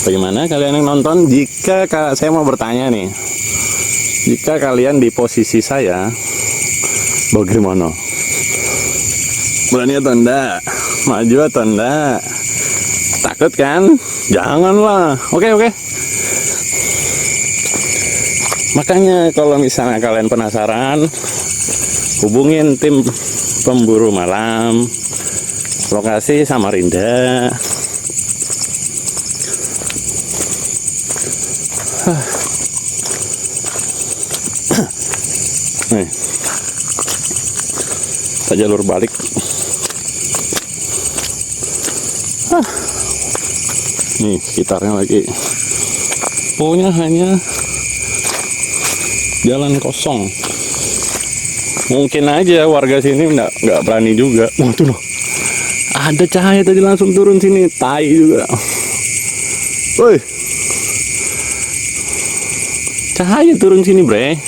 [SPEAKER 4] Bagaimana kalian yang nonton? Jika saya mau bertanya nih, jika kalian di posisi saya, bagaimana? Berani atau enggak? Maju atau enggak? Takut kan? Janganlah. Oke. Makanya kalau misalnya kalian penasaran, hubungin tim pemburu malam. Lokasi Samarinda. Nih. Kita jalur balik. Nih sekitarnya lagi. Pokoknya hanya jalan kosong. Mungkin aja warga sini nggak berani juga. Wah tuh loh. Ada cahaya tadi langsung turun sini. Tai juga. Woi. Cahaya turun sini bre.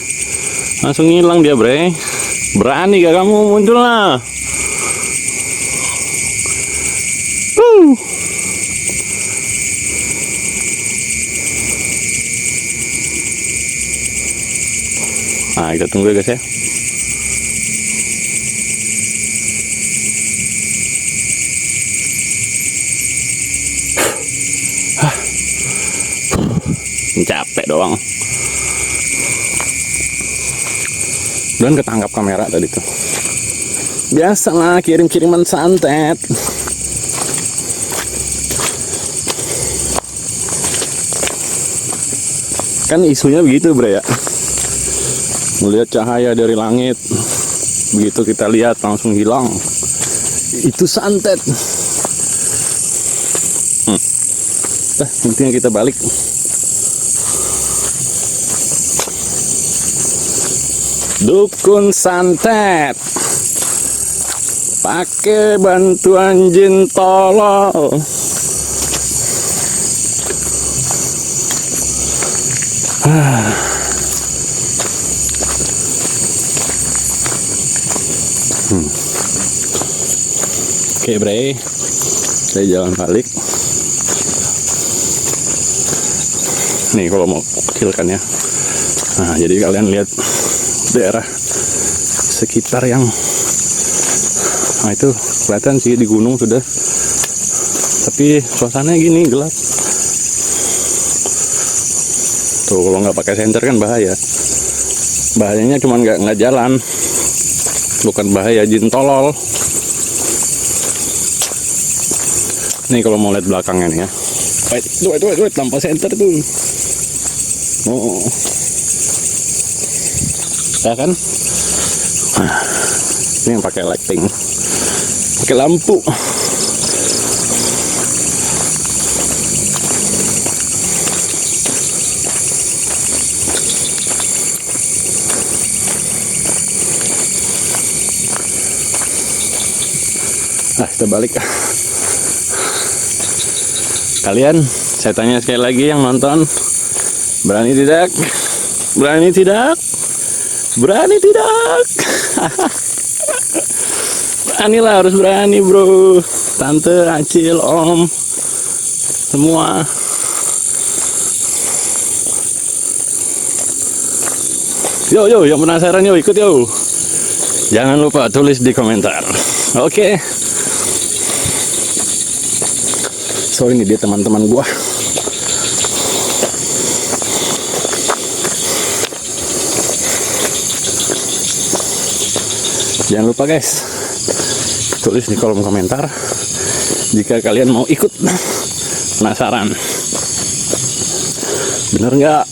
[SPEAKER 4] Langsung hilang dia bre. Berani gak kamu muncul lah. Nah kita tunggu ya guys ya. Capek doang. Dan ketangkap kamera tadi tuh. Biasalah kirim-kiriman santet. Kan isunya begitu bre ya. Melihat cahaya dari langit, begitu kita lihat langsung hilang. Itu santet. Intinya kita balik. Dukun santet pakai bantuan jin tolol. Oke bre, saya jalan balik. Nih kalau mau kecilkan ya. Nah jadi kalian lihat daerah sekitar yang, nah itu kelihatan sih di gunung sudah, tapi suasananya gini gelap. Tuh kalau nggak pakai senter kan bahaya. Bahayanya cuma nggak jalan, bukan bahaya jin tolol. Nih kalau mau lihat belakangnya nih ya. Wait, tanpa senter tuh. Oh. Ya kan? Nah, ini yang pakai lighting, pakai lampu. Nah, kita balik. Kalian, saya tanya sekali lagi yang nonton, berani tidak? Berani tidak? Berani tidak? Beranilah, harus berani bro. Tante, acil, om, semua. Yo, yang penasaran yo, ikut yo. Jangan lupa tulis di komentar. Oke. Sorry nih dia teman-teman gua. Jangan lupa guys, tulis di kolom komentar jika kalian mau ikut. Penasaran bener nggak?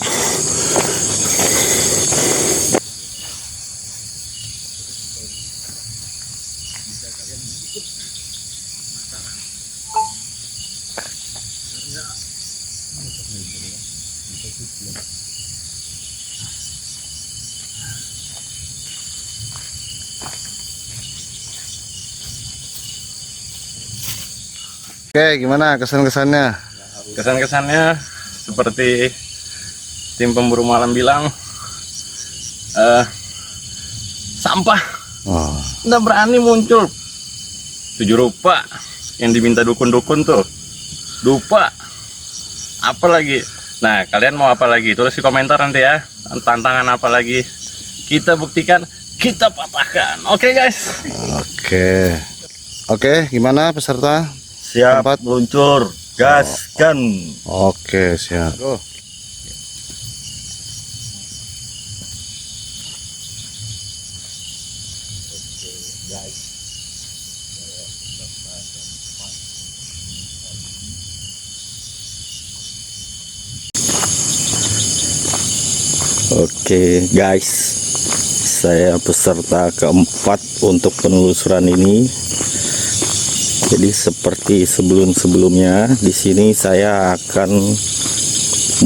[SPEAKER 1] Oke, gimana kesan-kesannya?
[SPEAKER 4] Kesan-kesannya seperti tim pemburu malam bilang, sampah
[SPEAKER 1] Oh,
[SPEAKER 4] nggak berani muncul. 7 rupa yang diminta dukun-dukun tuh, dupa. Apalagi? Nah, kalian mau apa lagi? Tulis di komentar nanti ya. Tantangan apa lagi? Kita buktikan, kita patahkan. Oke guys.
[SPEAKER 1] Oke, gimana peserta?
[SPEAKER 2] Siap
[SPEAKER 1] Tempat.
[SPEAKER 2] meluncur, gaskan.
[SPEAKER 1] Oke, siap.
[SPEAKER 4] Oke guys, saya peserta keempat untuk penelusuran ini. Jadi seperti sebelum-sebelumnya, di sini saya akan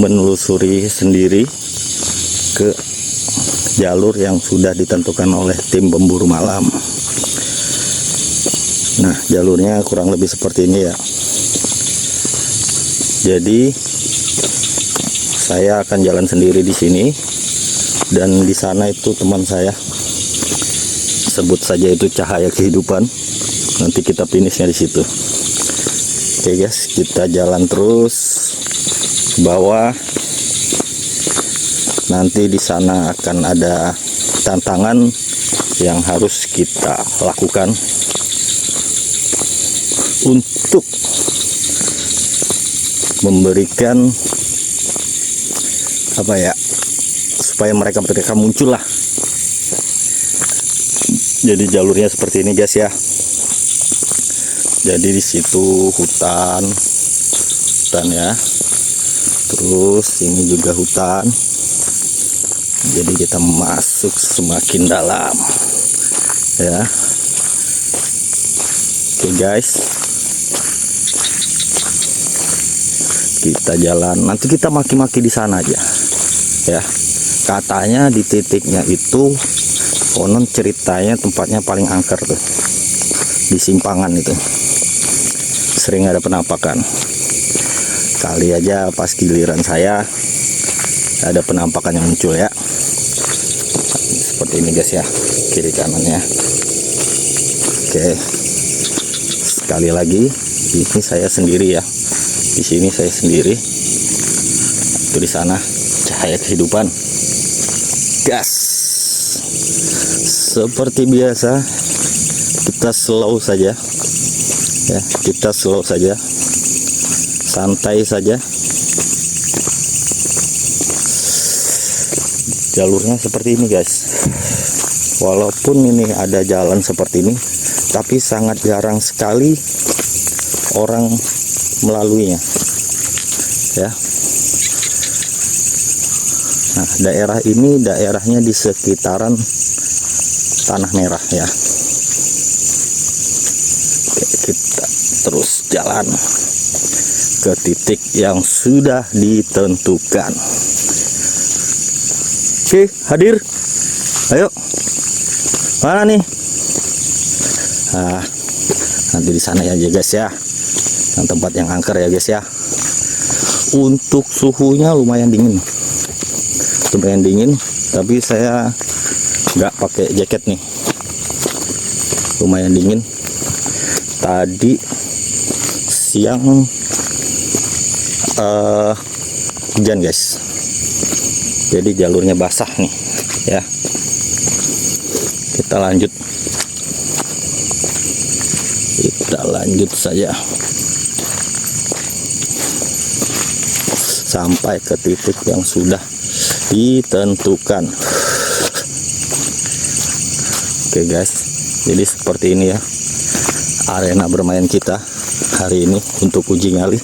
[SPEAKER 4] menelusuri sendiri ke jalur yang sudah ditentukan oleh tim pemburu malam. Nah, jalurnya kurang lebih seperti ini ya. Jadi saya akan jalan sendiri di sini, dan di sana itu teman saya, sebut saja itu cahaya kehidupan. Nanti kita finishnya di situ. Oke guys, kita jalan terus ke bawah. Nanti di sana akan ada tantangan yang harus kita lakukan untuk memberikan apa ya, supaya mereka muncul lah. Jadi jalurnya seperti ini guys ya. Jadi di situ hutan ya. Terus ini juga hutan. Jadi kita masuk semakin dalam ya. Oke guys, kita jalan. Nanti kita maki-maki di sana aja ya. Katanya di titiknya itu konon ceritanya tempatnya paling angker tuh, di simpangan itu sering ada penampakan. Kali aja pas giliran saya ada penampakan yang muncul ya. Seperti ini guys ya, kiri kanannya. Oke, sekali lagi, ini saya sendiri ya. Di sini saya sendiri. Itu di sana cahaya kehidupan. Gas. Seperti biasa, kita slow saja. Ya, kita slow saja, santai saja. Jalurnya seperti ini guys. Walaupun ini ada jalan seperti ini, tapi sangat jarang sekali orang melaluinya ya. Nah, daerah ini daerahnya di sekitaran Tanah Merah ya. Oke, kita terus jalan ke titik yang sudah ditentukan. Oke, hadir. Ayo. Mana nih? Nah, nanti di sana ya guys ya. Yang tempat yang angker ya guys ya. Untuk suhunya lumayan dingin. Lumayan dingin, tapi saya nggak pakai jaket nih. Lumayan dingin. Tadi siang hujan guys. Jadi jalurnya basah nih. Ya, kita lanjut saja sampai ke titik yang sudah ditentukan. Oke guys, jadi seperti ini ya arena bermain kita hari ini untuk uji nyali.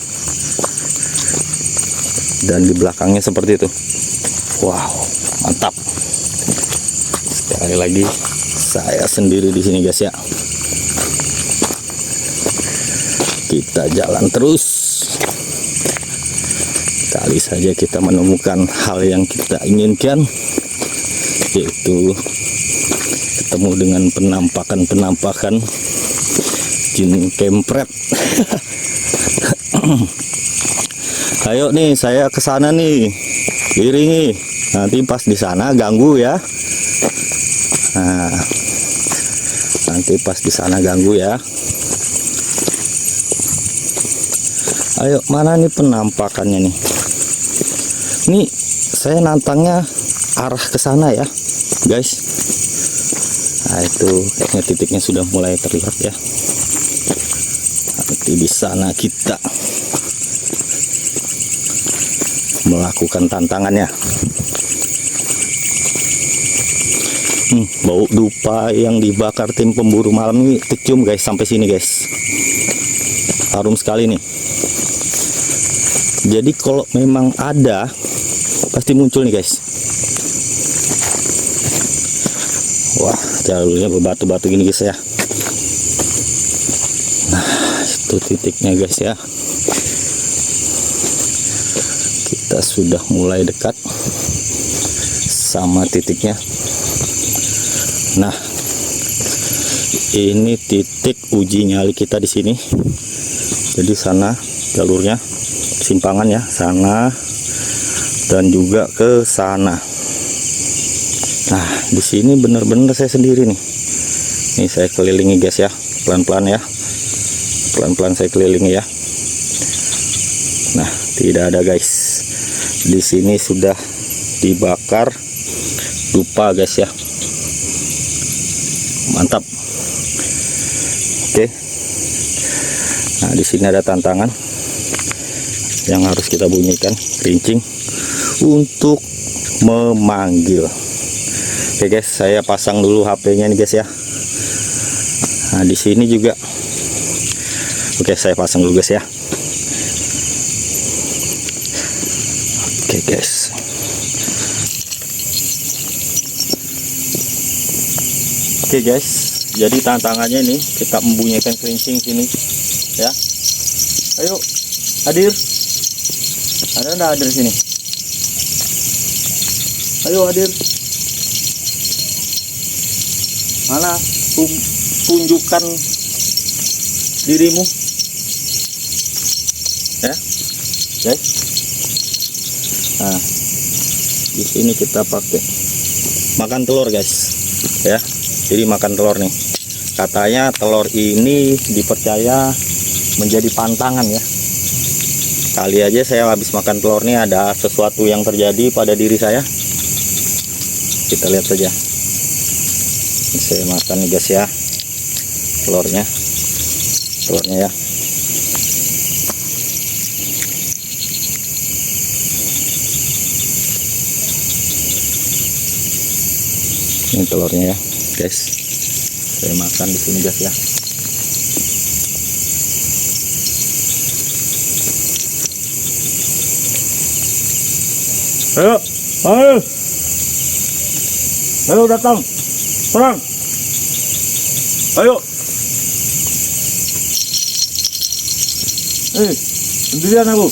[SPEAKER 4] Dan di belakangnya seperti itu. Wow, mantap. Sekali lagi saya sendiri di sini guys ya. Kita jalan terus. Kali saja kita menemukan hal yang kita inginkan, yaitu ketemu dengan penampakan jin kempret. Ayo nih, saya ke sana nih, iringi. Nanti pas di sana ganggu ya. Nah, nanti pas di sana ganggu ya. Ayo, mana nih penampakannya nih? Nih, saya nantangnya arah ke sana ya, guys. Nah, itu kayaknya titiknya sudah mulai terlihat ya. Nanti di sana kita melakukan tantangannya. Bau dupa yang dibakar tim pemburu malam ini tercium guys, sampai sini guys. Harum sekali nih. Jadi kalau memang ada pasti muncul nih guys. Wah, jalurnya berbatu-batu gini guys ya. Nah, itu titiknya guys ya. Kita sudah mulai dekat sama titiknya. Nah, ini titik uji nyali kita di sini. Jadi sana jalurnya simpangan ya, sana dan juga ke sana. Nah, di sini benar-benar saya sendiri nih. Ini saya kelilingi guys ya, pelan-pelan ya. Pelan-pelan saya kelilingi ya. Nah, tidak ada guys. Di sini sudah dibakar dupa guys ya. Mantap. Oke. Nah, di sini ada tantangan yang harus kita bunyikan, kerincing untuk memanggil. Oke guys, saya pasang dulu HP-nya nih guys ya. Nah, di sini juga. Oke, saya pasang dulu guys ya. Oke guys. Oke guys, jadi tantangannya nih kita membunyikan kerincing sini ya. Ayo, hadir. Ada enggak hadir sini? Ayo hadir. Mana tunjukkan dirimu ya guys. Nah, di sini kita pakai makan telur guys ya. Jadi makan telur nih, katanya telur ini dipercaya menjadi pantangan ya. Kali aja saya habis makan telur nih ada sesuatu yang terjadi pada diri saya. Kita lihat saja. Saya makan nih guys ya, telurnya ya. Ini telurnya ya guys, saya makan di sini guys ya. Ayo datang, perang. Ayo. Sendirian aku.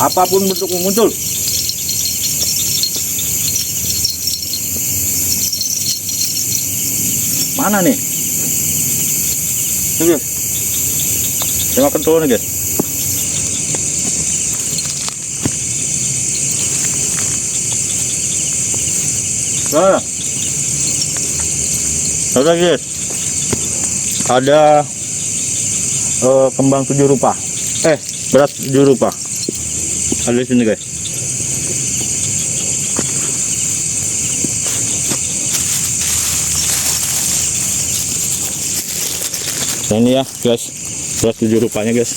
[SPEAKER 4] Apapun bentukmu muncul. Mana nih? Nih guys, saya makan telur nih guys. Nah, ada guys, ada kembang 7 rupa, beras 7 rupa, ada di sini guys. Nah, ini ya guys, beras 7 rupanya guys.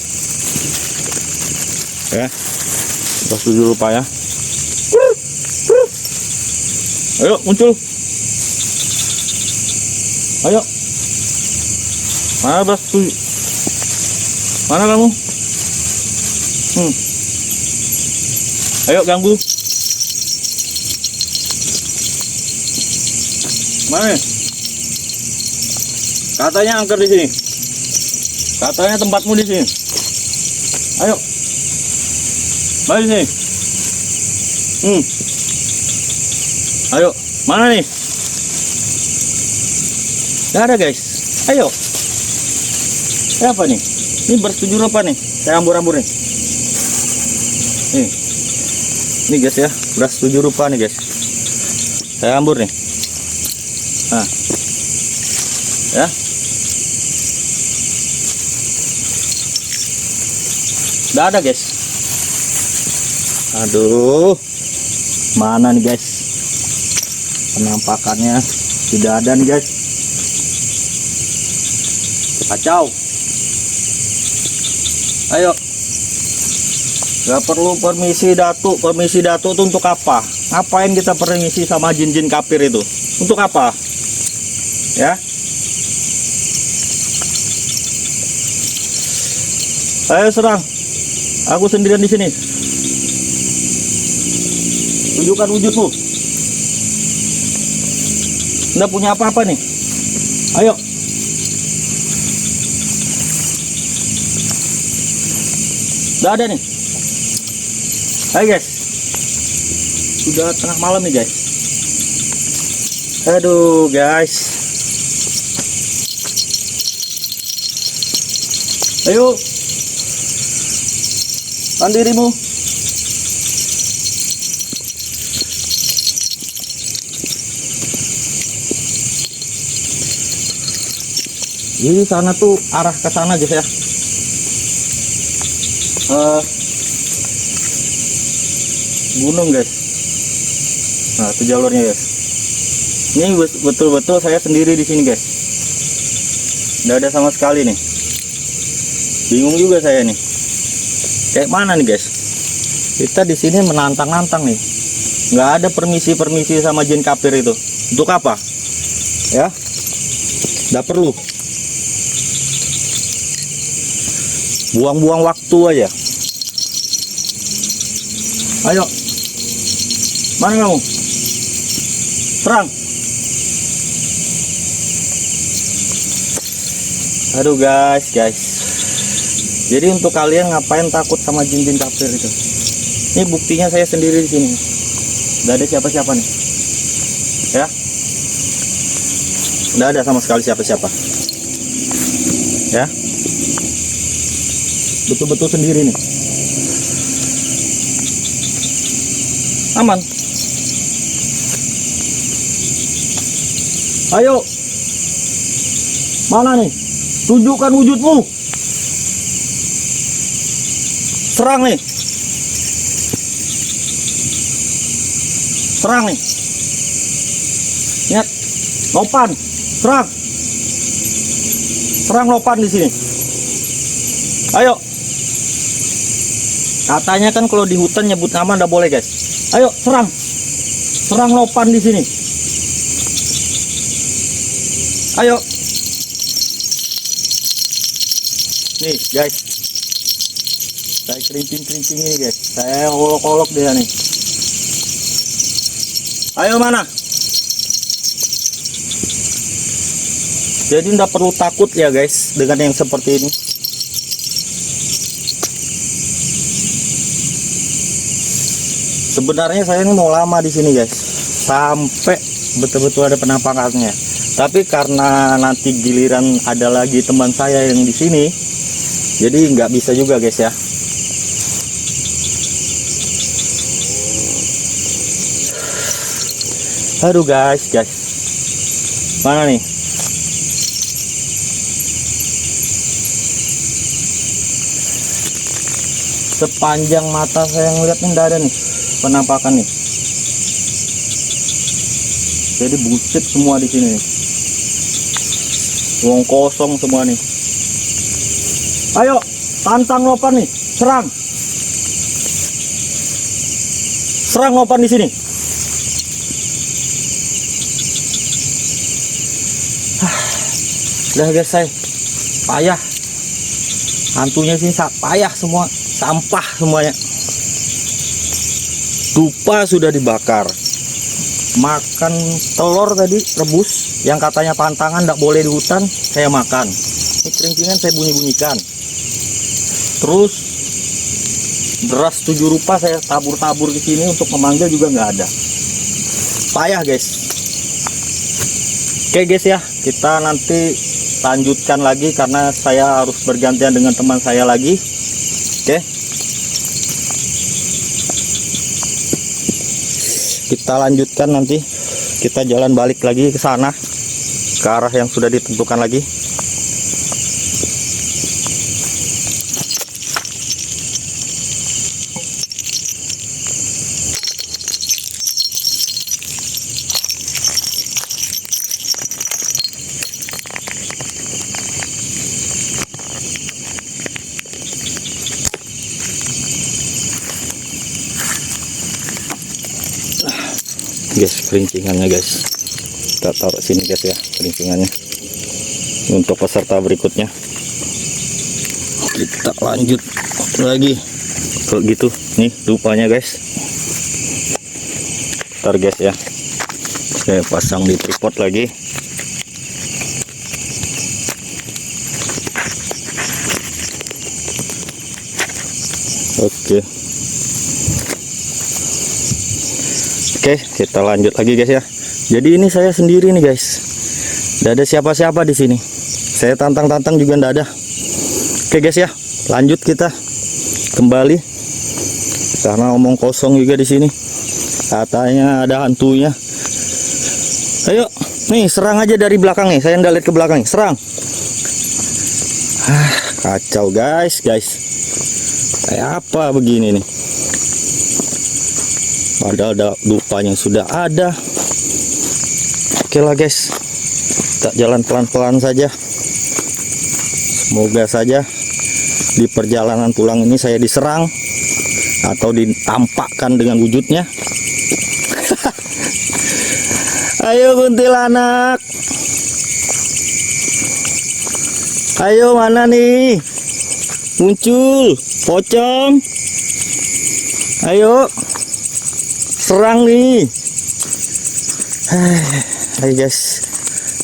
[SPEAKER 4] Ya, beras 7 rupa ya. Ayo muncul. Ayo. Mana beras 7? Mana kamu? Ayo ganggu. Mana? Katanya angker di sini. Katanya tempatmu di sini. Ayo. Balik sini. Ayo, mana nih? Gak ada guys. Ayo. Siapa nih? Ini beras 7 rupa nih. Saya ambur-ambur nih. Nih. Ini guys ya, beras 7 rupa nih guys. Saya ambur nih. Nah. Ya. Udah ada guys. Aduh. Mana nih guys? Penampakannya tidak ada nih guys. Kacau. Ayo. Gak perlu permisi Datuk. Permisi Datuk itu untuk apa? Ngapain kita permisi sama jin-jin kafir itu? Untuk apa? Ya. Ayo serang. Aku sendirian di sini. Tunjukkan wujudmu. Nggak punya apa-apa nih. Ayo. Nggak ada nih. Ayo guys. Sudah tengah malam nih guys. Aduh guys. Ayo. Tahan dirimu. Jadi sana tuh arah ke sana guys ya. Gunung guys. Nah, itu jalurnya guys. Ini betul-betul saya sendiri di sini guys. Nggak ada sama sekali nih. Bingung juga saya nih. Kayak mana nih guys? Kita di sini menantang-nantang nih. Nggak ada permisi-permisi sama jin kafir itu. Untuk apa? Ya? Nggak perlu. Buang-buang waktu aja. Ayo. Mana kamu? Serang. Aduh guys. Jadi untuk kalian ngapain takut sama jin-jin kafir itu? Ini buktinya saya sendiri di sini. Nggak ada siapa-siapa nih. Ya. Nggak ada sama sekali siapa-siapa. Ya. Betul-betul sendiri nih. Aman. Ayo. Mana nih? Tunjukkan wujudmu. Serang nih. Serang nih. Ingat. Lopan. Serang. Serang lopan di sini. Ayo. Katanya kan kalau di hutan nyebut nama nggak boleh guys. Ayo serang. Serang lopan di sini. Ayo. Nih guys. Saya kerincing ini guys. Saya olok-olok dia nih. Ayo mana? Jadi nggak perlu takut ya guys dengan yang seperti ini. Sebenarnya saya ini mau lama di sini guys, sampai betul-betul ada penampakannya. Tapi karena nanti giliran ada lagi teman saya yang di sini, jadi nggak bisa juga guys ya. Aduh guys, mana nih? Sepanjang mata saya ngeliat nih nggak ada nih penampakan nih. Jadi buncit semua di sini. Wong kosong semua nih. Ayo, tantang Nopan nih, serang. Serang Nopan di sini. Udah guys, saya payah. Hantunya sini payah semua, sampah semuanya. Dupa sudah dibakar. Makan telur tadi rebus yang katanya pantangan tidak boleh di hutan, saya makan. Ini keringkingan saya bunyi-bunyikan. Terus beras 7 rupa saya tabur-tabur ke sini untuk memanggil juga nggak ada. Payah guys. Oke guys ya, kita nanti lanjutkan lagi karena saya harus bergantian dengan teman saya lagi. Oke. Kita lanjutkan nanti. Kita jalan balik lagi ke sana, ke arah yang sudah ditentukan lagi. Guys, keringkingannya guys, kita taruh sini guys ya, keringkingannya untuk peserta berikutnya. Kita lanjut lagi kalau gitu nih dupanya guys. Ntar guys ya, saya pasang di tripod lagi. Oke, kita lanjut lagi guys ya. Jadi ini saya sendiri nih guys. Tidak ada siapa-siapa di sini. Saya tantang-tantang juga tidak ada. Oke guys ya, lanjut kita kembali. Karena omong kosong juga di sini. Katanya ada hantunya. Ayo, nih serang aja dari belakang nih. Saya nggak lihat ke belakang nih. Serang. Kacau guys. Kayak apa begini nih? Padahal dupanya sudah ada. Oke lah guys, kita jalan pelan-pelan saja. Semoga saja di perjalanan pulang ini saya diserang atau ditampakkan dengan wujudnya. Ayo kuntilanak, ayo mana nih, muncul pocong, ayo serang nih. Hai guys,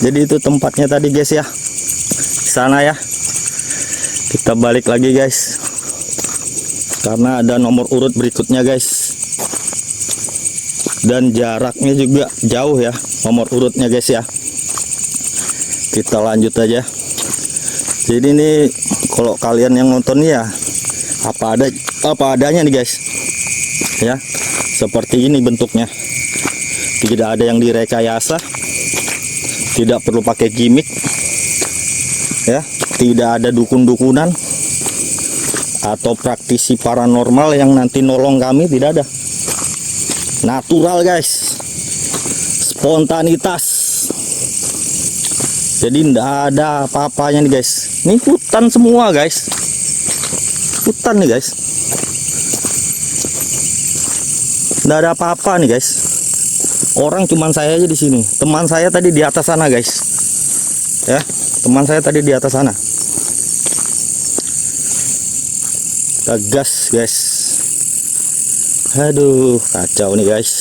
[SPEAKER 4] jadi itu tempatnya tadi guys ya, sana ya. Kita balik lagi guys, karena ada nomor urut berikutnya guys, dan jaraknya juga jauh ya nomor urutnya guys ya. Kita lanjut aja. Jadi ini kalau kalian yang nonton ya apa adanya nih guys ya. Seperti ini bentuknya, tidak ada yang direkayasa, tidak perlu pakai gimmick ya, tidak ada dukun-dukunan atau praktisi paranormal yang nanti nolong kami, tidak ada. Natural guys, spontanitas. Jadi tidak ada apa-apanya nih guys. Ini hutan semua guys, hutan nih guys. Nggak ada apa-apa nih guys. Orang cuman saya aja di sini. Teman saya tadi di atas sana guys. Ya, teman saya tadi di atas sana. Kita gas guys. Aduh, kacau nih guys.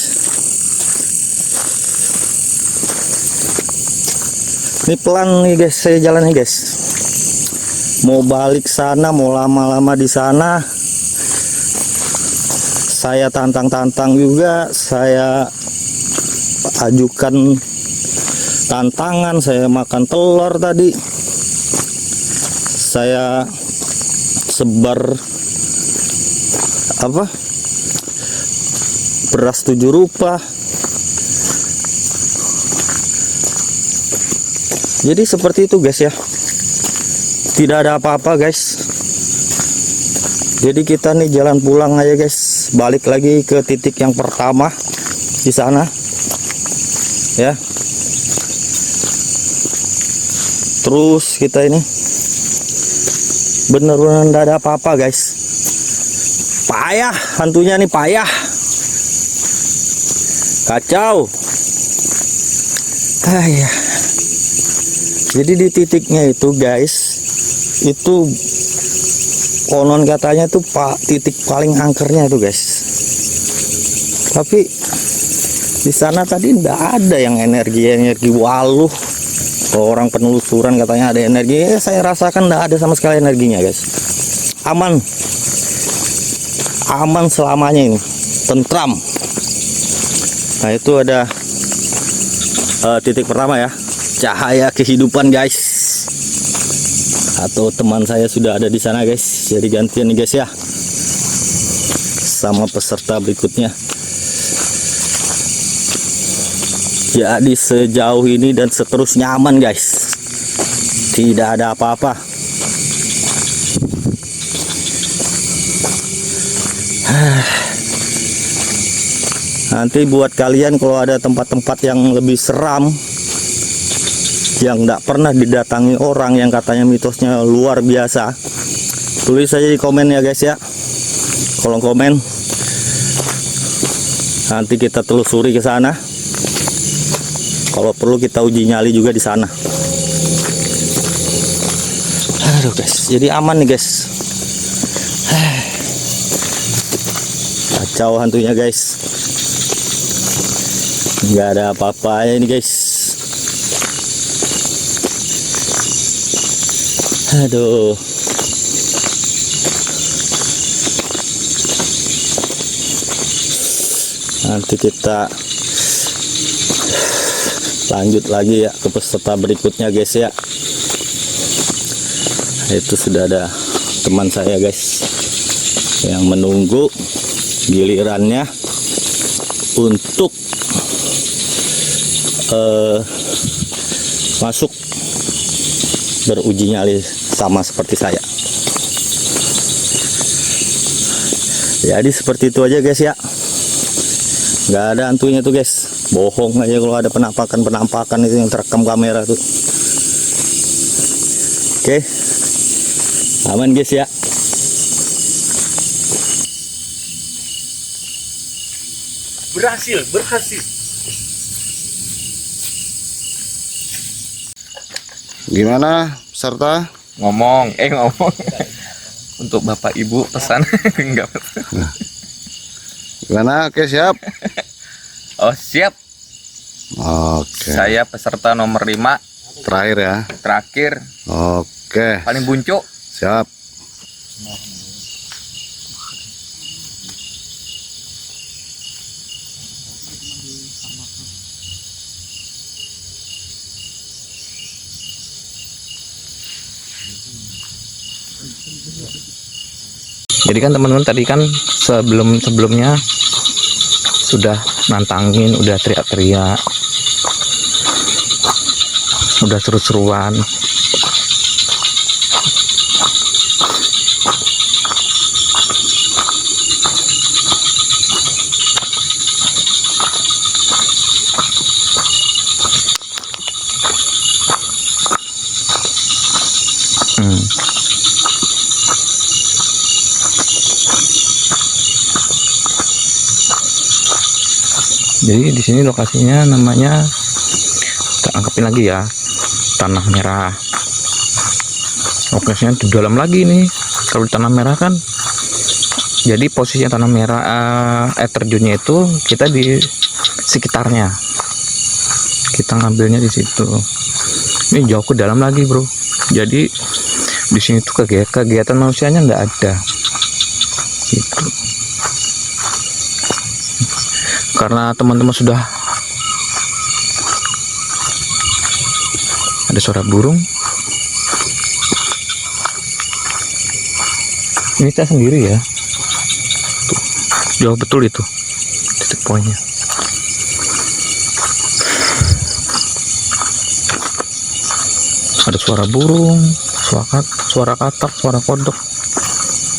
[SPEAKER 4] Ini pelan nih guys, saya jalan nih guys. Mau balik sana, mau lama-lama di sana. Saya tantang-tantang juga, saya ajukan tantangan, saya makan telur tadi, saya sebar apa, beras 7 rupa. Jadi seperti itu guys ya, tidak ada apa-apa guys. Jadi kita nih jalan pulang aja guys, balik lagi ke titik yang pertama di sana ya. Terus kita ini Bener-bener nggak ada apa-apa guys. Payah hantunya nih, payah. Kacau. Ya. Jadi di titiknya itu guys, itu konon katanya tuh titik paling angkernya itu guys. Tapi di sana tadi nggak ada yang energi waluh. Orang penelusuran katanya ada energi, saya rasakan nggak ada sama sekali energinya guys. Aman selamanya ini, tentram. Nah itu ada titik pertama ya, cahaya kehidupan guys. Atau teman saya sudah ada di sana guys, jadi gantian nih guys ya, sama peserta berikutnya. Jadi sejauh ini dan seterusnya aman guys, tidak ada apa-apa. Nanti buat kalian kalau ada tempat-tempat yang lebih seram, yang tidak pernah didatangi orang, yang katanya mitosnya luar biasa, tulis saja di komen ya guys ya, kolom komen. Nanti kita telusuri ke sana. Kalau perlu kita uji nyali juga di sana. Aduh guys, jadi aman nih guys. Kacau hantunya guys. Nggak ada apa-apa ya ini guys. Aduh. Nanti kita lanjut lagi ya ke peserta berikutnya guys ya. Itu sudah ada teman saya guys yang menunggu gilirannya untuk masuk beruji nyali sama seperti saya. Jadi seperti itu aja guys ya, nggak ada hantunya tuh guys. Bohong aja kalau ada penampakan itu yang terekam kamera tuh. Oke, aman guys ya.
[SPEAKER 3] Berhasil.
[SPEAKER 1] Gimana peserta?
[SPEAKER 3] Ngomong. Untuk Bapak Ibu pesan. Enggak pesan.
[SPEAKER 1] Gimana? Oke, siap.
[SPEAKER 3] Oh, siap.
[SPEAKER 1] Oke.
[SPEAKER 3] Saya peserta nomor 5.
[SPEAKER 1] Terakhir ya.
[SPEAKER 3] Terakhir.
[SPEAKER 1] Oke.
[SPEAKER 3] Paling buncuk.
[SPEAKER 1] Siap.
[SPEAKER 3] Jadi kan teman-teman tadi kan sebelumnya sudah nantangin, udah teriak-teriak, udah seru-seruan. Jadi di sini lokasinya namanya, kita anggapin lagi ya, Tanah Merah. Lokasinya di dalam lagi nih. Kalau di Tanah Merah kan, jadi posisinya Tanah Merah, air terjunnya itu kita di sekitarnya. Kita ngambilnya di situ. Ini jauh ke dalam lagi bro. Jadi di sini tuh kegiatan manusianya nggak ada. Gitu. Karena teman-teman sudah ada suara burung. Ini saya sendiri ya. Tuh, jauh betul itu titik poinnya. Ada suara burung, suara katak, suara kodok,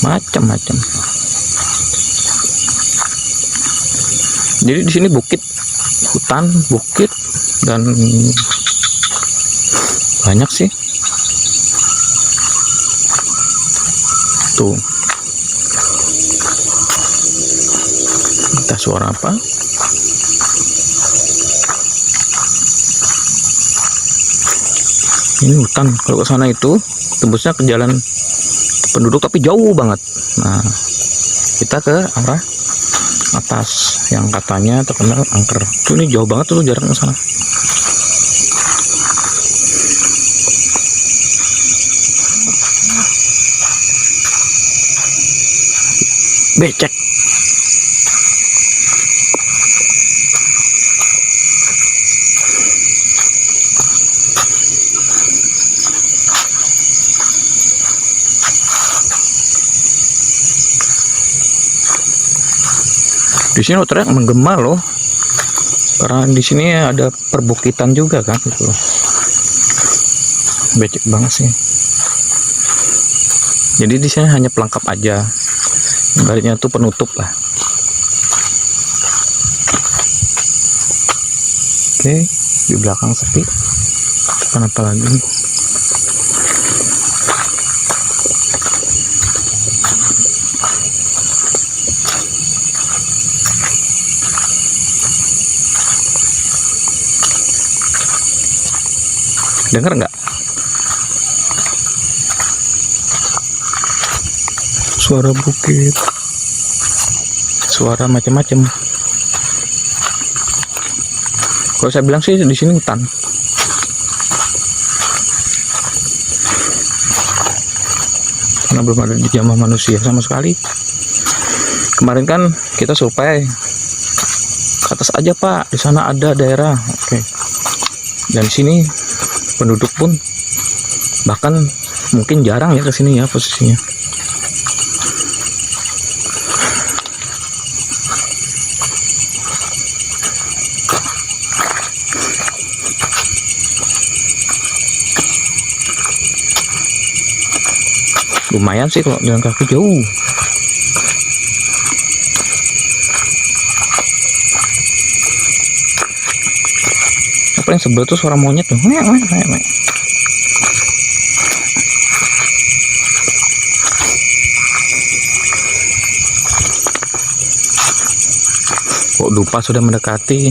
[SPEAKER 3] macam-macam. Jadi di sini bukit, hutan, bukit, dan banyak sih. Tuh. Entah suara apa. Ini hutan. Kalau ke sana itu tembusnya ke jalan penduduk tapi jauh banget. Nah, kita ke arah atas yang katanya terkenal angker. Tuh ini jauh banget tuh jarak ke sana. Becek. Di sini teriak menggema loh, karena di sini ada perbukitan juga kan, gitu. Becek banget sih. Jadi di sini hanya pelengkap aja, ibaratnya tuh penutup lah. Oke, di belakang sepi. Kenapa lagi? Dengar nggak? Suara bukit, suara macam-macam. Kalau saya bilang sih di sini hutan. Karena belum ada dijamah manusia sama sekali. Kemarin kan kita survei ke atas aja Pak, di sana ada daerah. Oke. Dan di sini penduduk pun bahkan mungkin jarang ya ke sini ya posisinya. Lumayan sih kalau jalan kaki jauh. Apa yang sebel tuh suara monyet tuh. Kok dupa sudah mendekati,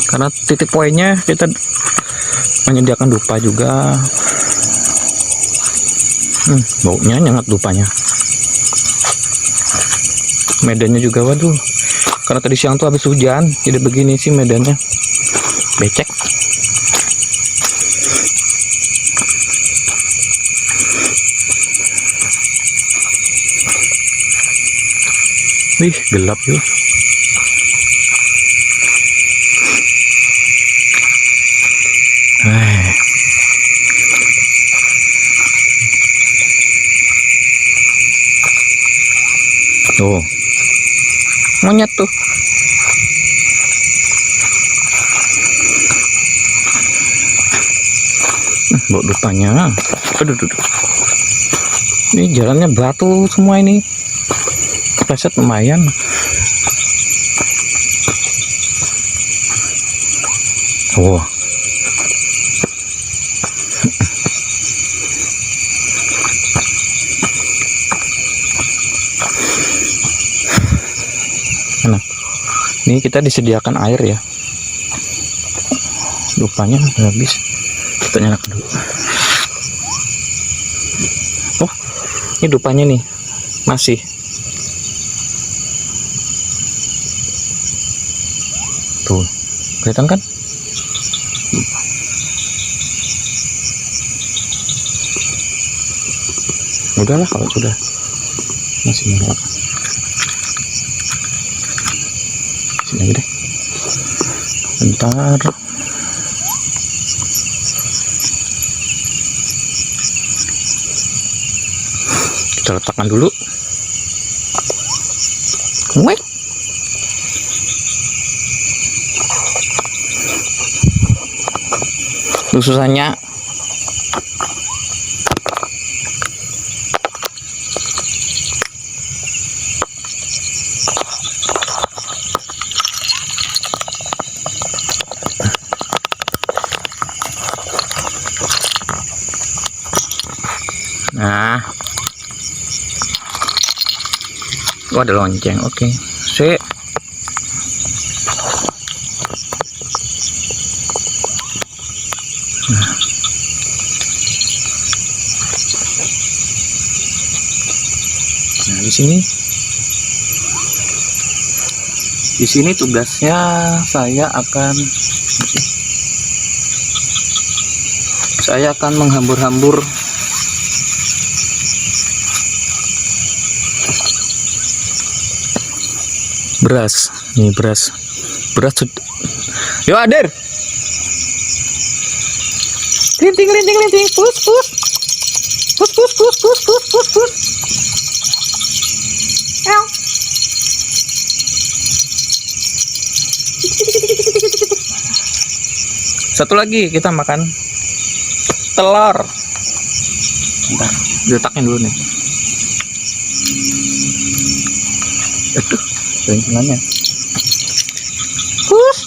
[SPEAKER 3] karena titik poinnya kita menyediakan dupa juga. Baunya nyengat dupanya. Medannya juga waduh, karena tadi siang tuh habis hujan, jadi begini sih medannya, becek. Wih, gelap yuk. Tuh, monyet tuh. Bau dupanya. Aduh. Ini jalannya batu semua ini. Pleset lumayan. Oh. Nah, ini kita disediakan air ya. Dupanya udah habis. Kita nyalakan dulu. Oh, ini dupanya nih masih. Tuh, kelihatan kan? Udahlah kalau sudah masih nyala. Sini aja deh. Bentar. Kita letakkan dulu. Wait. Susahnya nah Oh, ada lonceng. Oke. Sip. Nah, di sini tugasnya saya akan menghambur-hambur beras. Nih beras. Yo, Ader. Linting. Pus. Ew. Satu lagi kita makan telur. Bentar, diletakin dulu nih. Aduh, rincingannya. Pus.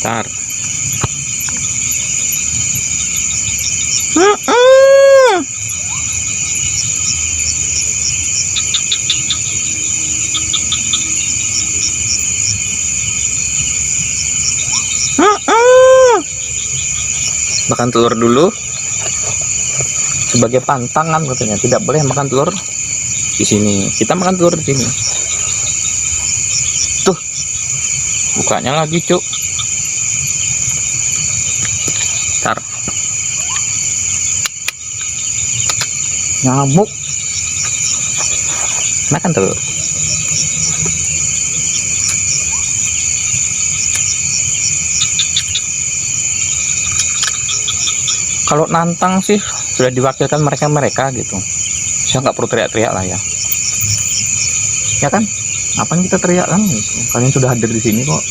[SPEAKER 3] Bentar. Makan telur dulu sebagai pantangan katanya, tidak boleh makan telur di sini. Kita makan telur di sini. Tuh, bukanya lagi, Cuk. Ntar nyamuk makan telur. Kalau nantang sih sudah diwakilkan mereka gitu. Saya nggak perlu teriak-teriak lah ya. Ya kan? Ngapain kita teriak kan? Gitu. Kalian sudah hadir di sini kok.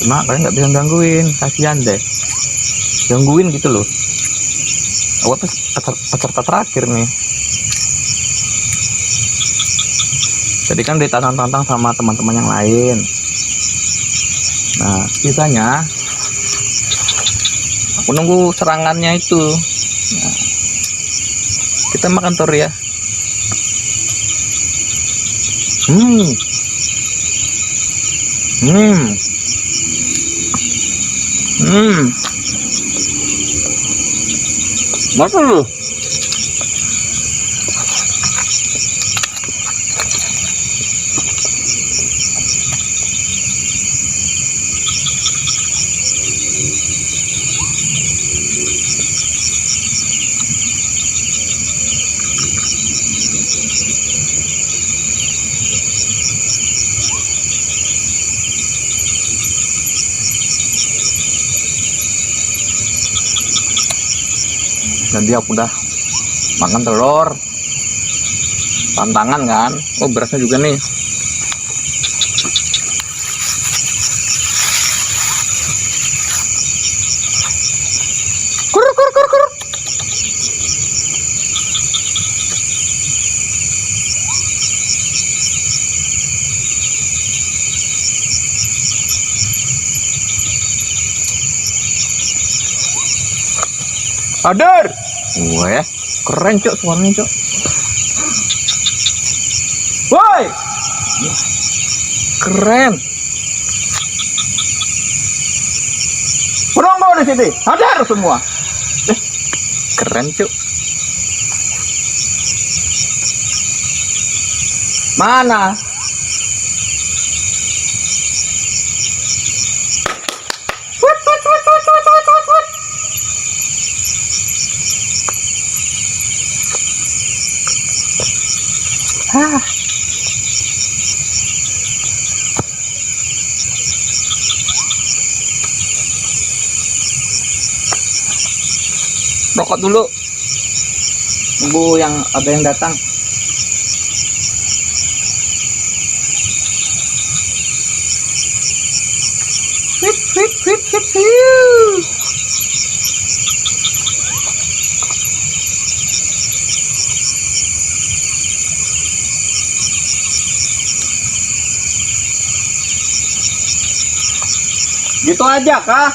[SPEAKER 3] Cuma kalian nggak bisa gangguin, kasihan deh. Gangguin gitu loh. Aku peserta terakhir nih. Jadi kan ditantang-tantang sama teman-teman yang lain. Nah, sisanya aku nunggu serangannya itu. Nah, kita makan telur ya. Masa lu? Jadi aku udah makan telur, tantangan kan. Oh, berasnya juga nih. Kur. Hadir. Wah, keren Cok suaranya Cok. Woi, keren. Penunggu di sini, hadir semua. Keren Cok. Mana? Rokok dulu, tunggu ada yang datang. Gitu aja kah?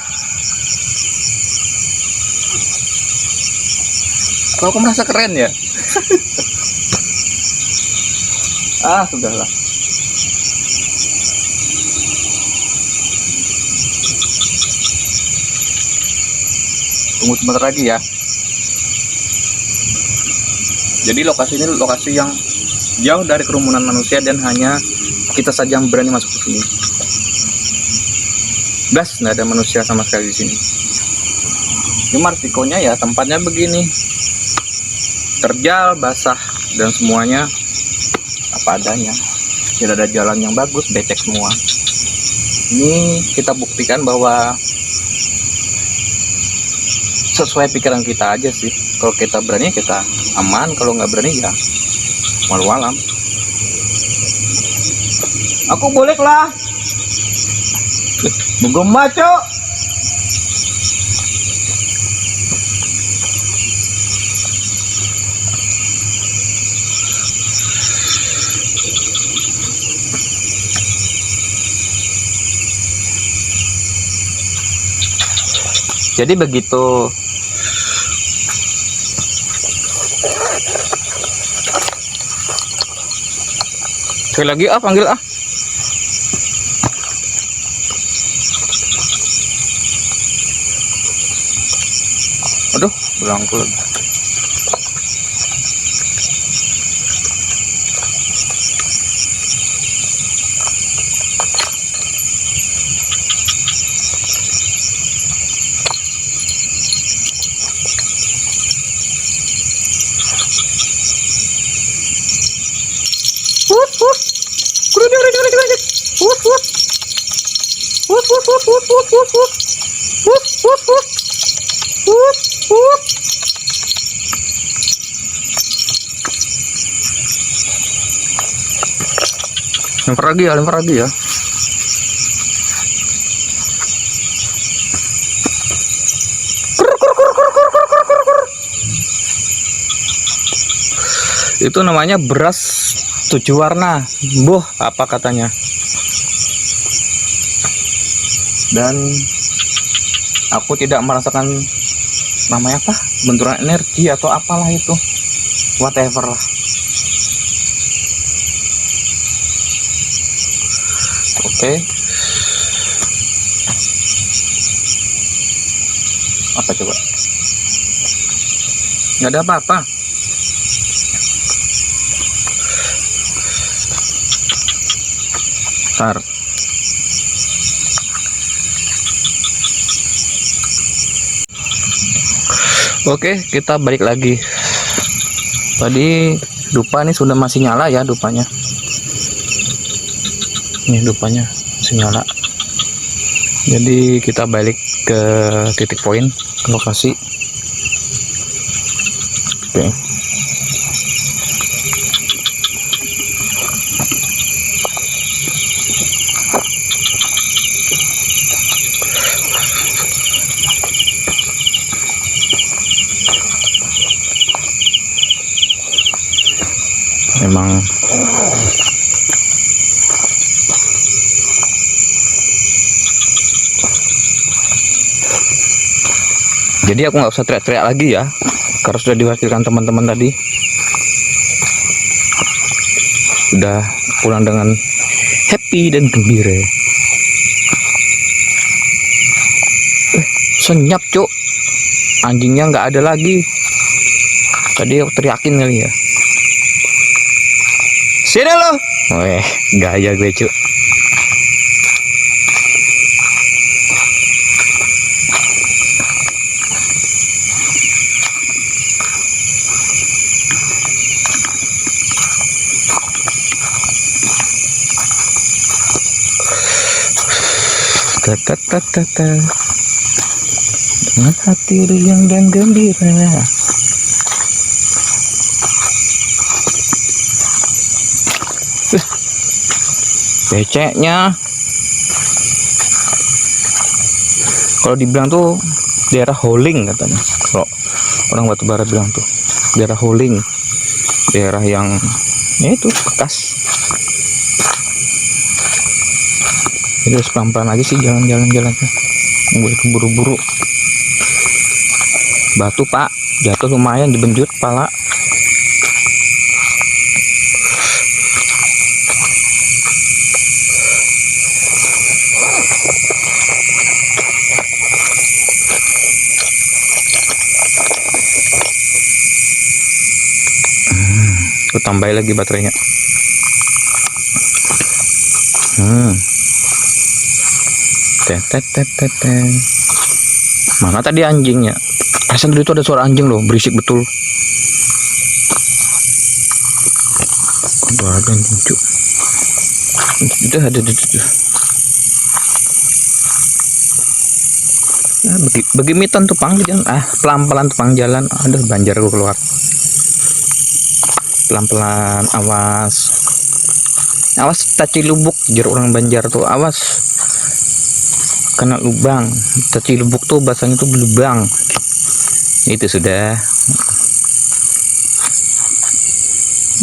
[SPEAKER 3] Kok aku merasa keren ya? Ah, sudahlah. Tunggu sebentar lagi ya. Jadi lokasi ini lokasi yang jauh dari kerumunan manusia dan hanya kita saja yang berani masuk ke sini. Gas, nggak ada manusia sama sekali di sini. Cuma resikonya ya tempatnya begini, terjal, basah, dan semuanya apa adanya. Tidak ada jalan yang bagus, becek semua. Ini kita buktikan bahwa sesuai pikiran kita aja sih. Kalau kita berani kita aman, kalau nggak berani ya malu alam. Aku boleh lah. Nunggu maco. Jadi begitu sekali lagi panggil aduh berangkul. Lempar lagi ya. Itu namanya beras 7 warna. Boh, apa katanya? Dan aku tidak merasakan namanya apa? Benturan energi atau apalah itu. Whatever lah. Oke. Apa coba? Nggak ada apa-apa. Bentar. Oke, kita balik lagi. Tadi dupa ini sudah masih nyala ya dupanya. Ini dupanya masih nyala. Jadi kita balik ke titik poin, ke lokasi. Oke. Memang jadi aku nggak usah teriak-teriak lagi ya, karena sudah diwakilkan teman-teman tadi. Udah pulang dengan happy dan gembira. Senyap cuk, anjingnya nggak ada lagi. Tadi aku teriakin kali ya. Sini lo. Weh, gaya gue cuk. Ta dengan hati riang dan gembira. Beceknya kalau dibilang tuh daerah holing katanya, kalau orang batubara bilang tuh daerah holing, daerah yang ya itu bekas. Jadi harus pelan-pelan aja sih jalan-jalan-jalannya, nggak boleh keburu-buru. Batu pak, Jatuh lumayan, dibenjut kepala. Aku tambahin lagi baterainya. Tetetetetete. Mana tadi anjingnya? Asal dulu itu ada suara anjing loh, berisik betul. Ada anjing cu. Ada. Nah, bagi mitan tuh pang jalan. Pelan-pelan tuh pang jalan. Ada banjar gua keluar. Pelan-pelan, awas taci lubuk, jar orang Banjar tuh, awas kena lubang. Taci lubuk tuh bahasanya tuh lubang. Itu sudah.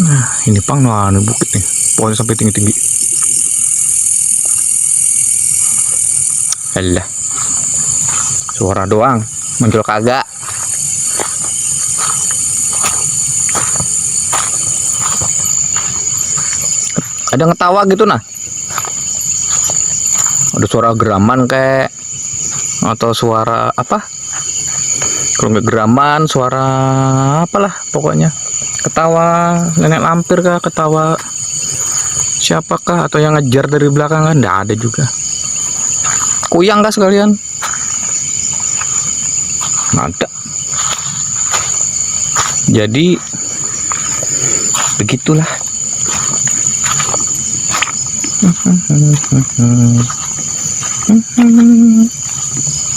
[SPEAKER 3] Nah ini pang nih bukit nih, pohon sampai tinggi-tinggi. Alah, suara doang, muncul kagak. Ada ngetawa gitu nah, ada suara geraman kayak, atau suara apa, kalau nggak geraman suara apalah pokoknya, ketawa nenek lampir kah, ketawa siapakah, atau yang ngejar dari belakang kan, nggak ada juga. Kuyang kah sekalian? Nggak ada. Jadi begitulah.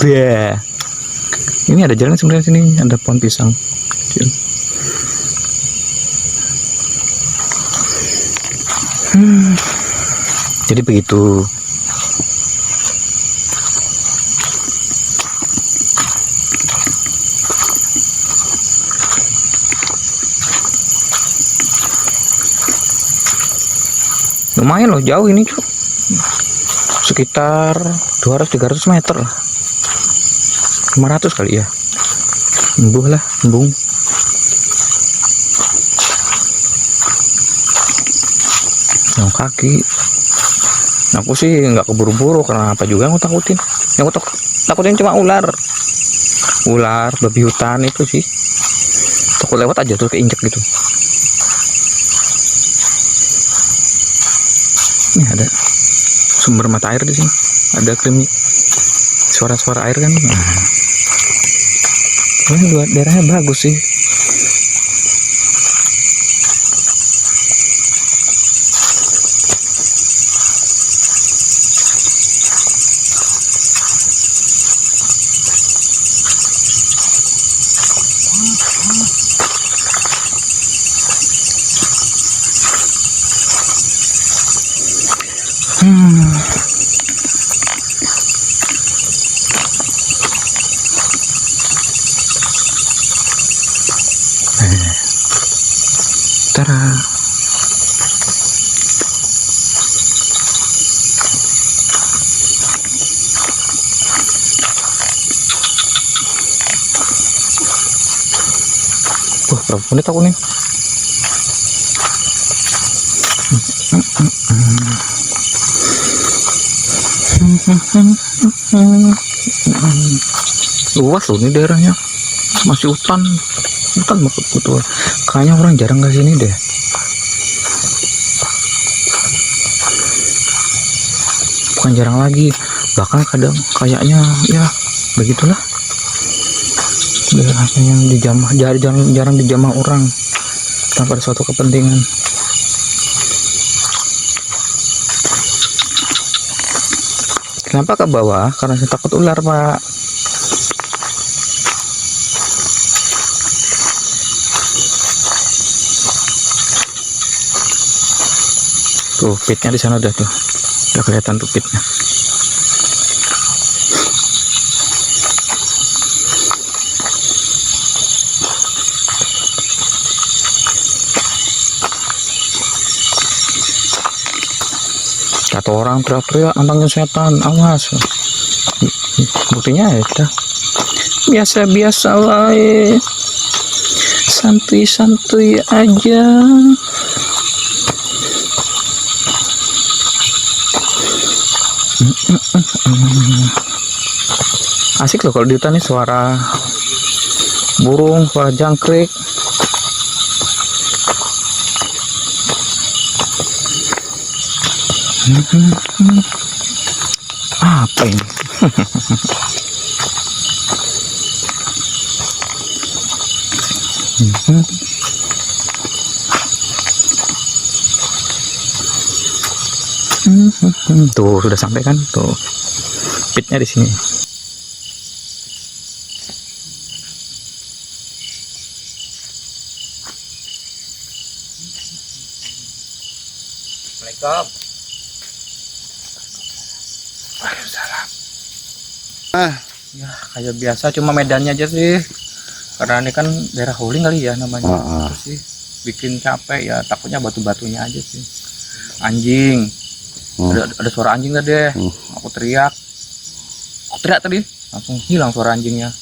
[SPEAKER 3] Bah. Ini ada jalan sebenarnya, sini ada pohon pisang kecil. Jadi begitu. Lumayan loh, jauh ini cu, sekitar 200-300 meter lah, 500 kali ya, embung. Yang kaki aku sih nggak keburu-buru, karena apa juga yang aku takutin. Yang aku takutin cuma ular babi hutan itu sih, takut lewat aja tuh keinjek gitu. Ini ada sumber mata air di sini, ada klinik, suara-suara air kan. Ini daerahnya bagus sih. Tara. Wah, berapa menit aku nih? Luas loh ini daerahnya, masih hutan betul. Kayaknya orang jarang ke sini deh. Bukan jarang lagi, bahkan kadang kayaknya ya begitulah. Daerahnya yang dijamah, jarang dijamah orang tanpa ada suatu kepentingan. Kenapa ke bawah? Karena saya takut ular, Pak. Tuh pitnya di sana udah kelihatan tuh pitnya. Kata orang teriak-teriak nantangin setan, awas. Buktinya ya kita biasa-biasa lah. santuy-santuy aja. Asik loh kalau di hutan nih, suara burung, suara jangkrik. Apa ini? Tuh sudah sampai kan, tuh pitnya di sini.
[SPEAKER 2] Assalamualaikum.
[SPEAKER 3] Waalaikumsalam.
[SPEAKER 1] Ah,
[SPEAKER 3] Ya kayak biasa, cuma medannya aja sih, karena ini kan daerah hauling kali ya namanya. Terus sih bikin capek ya, takutnya batu-batunya aja sih. Anjing, ada suara anjing tadi. Aku teriak tadi, langsung hilang suara anjingnya.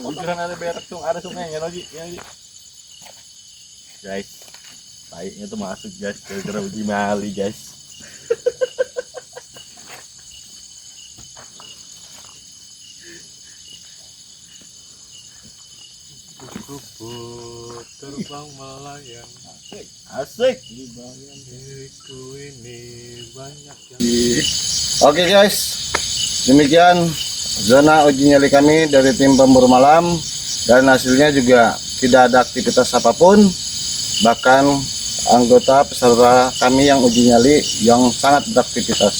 [SPEAKER 2] Ada berak tuh, ada sungainya lagi. Guys, taiknya tuh masuk guys, gara-gara uji nyali guys. Kupu terbang melayang, asik. Diriku ini banyak yang.
[SPEAKER 1] Oke guys, demikian zona uji nyali kami dari tim pemburu malam, dan hasilnya juga tidak ada aktivitas apapun. Bahkan anggota peserta kami yang uji nyali yang sangat beraktivitas.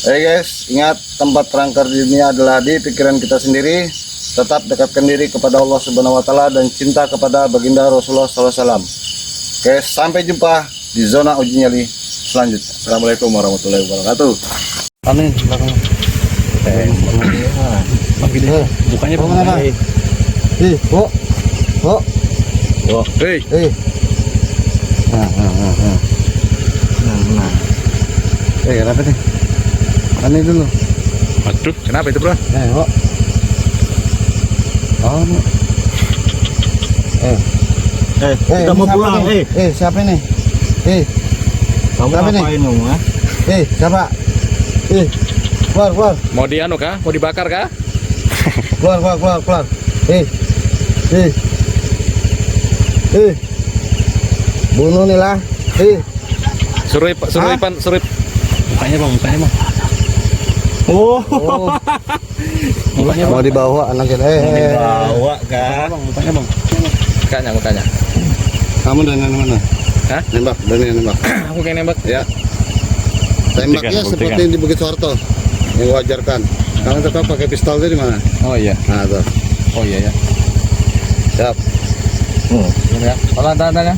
[SPEAKER 1] Oke guys, ingat tempat terangkar di dunia adalah di pikiran kita sendiri. Tetap dekatkan diri kepada Allah Subhanahu wa Ta'ala dan cinta kepada baginda Rasulullah SAW. Oke, sampai jumpa di zona uji nyali selanjutnya. Assalamualaikum warahmatullahi wabarakatuh. Amin.
[SPEAKER 3] Bukannya
[SPEAKER 1] Bagaimana?
[SPEAKER 3] Hei.
[SPEAKER 1] Kenapa nih? Aneh dulu.
[SPEAKER 3] Aduh, kenapa itu bro?
[SPEAKER 1] Kita mau pulang. Siapa ini?
[SPEAKER 2] Kamu
[SPEAKER 1] Siapa nih?
[SPEAKER 2] ngapain kamu?
[SPEAKER 1] Siapa? Keluar.
[SPEAKER 3] Mau di anu kah? Mau dibakar kah?
[SPEAKER 1] Keluar. Bunuh nih lah.
[SPEAKER 3] Suruh mukanya bang.
[SPEAKER 1] Oh. Mau dibawa anaknya.
[SPEAKER 2] Bawa kan?
[SPEAKER 3] Mukanya.
[SPEAKER 1] Kamu dari mana?
[SPEAKER 3] Hah?
[SPEAKER 1] Nembak.
[SPEAKER 3] Aku kayak nembak.
[SPEAKER 1] Ya. Tembaknya seperti yang di Bukit Soeharto yang wajarkan. Kamu tetap pakai pistol itu di mana?
[SPEAKER 3] Oh iya.
[SPEAKER 1] Nah, tuh.
[SPEAKER 3] Oh iya ya.
[SPEAKER 1] Siap.
[SPEAKER 3] Ini ya. Tahan ya.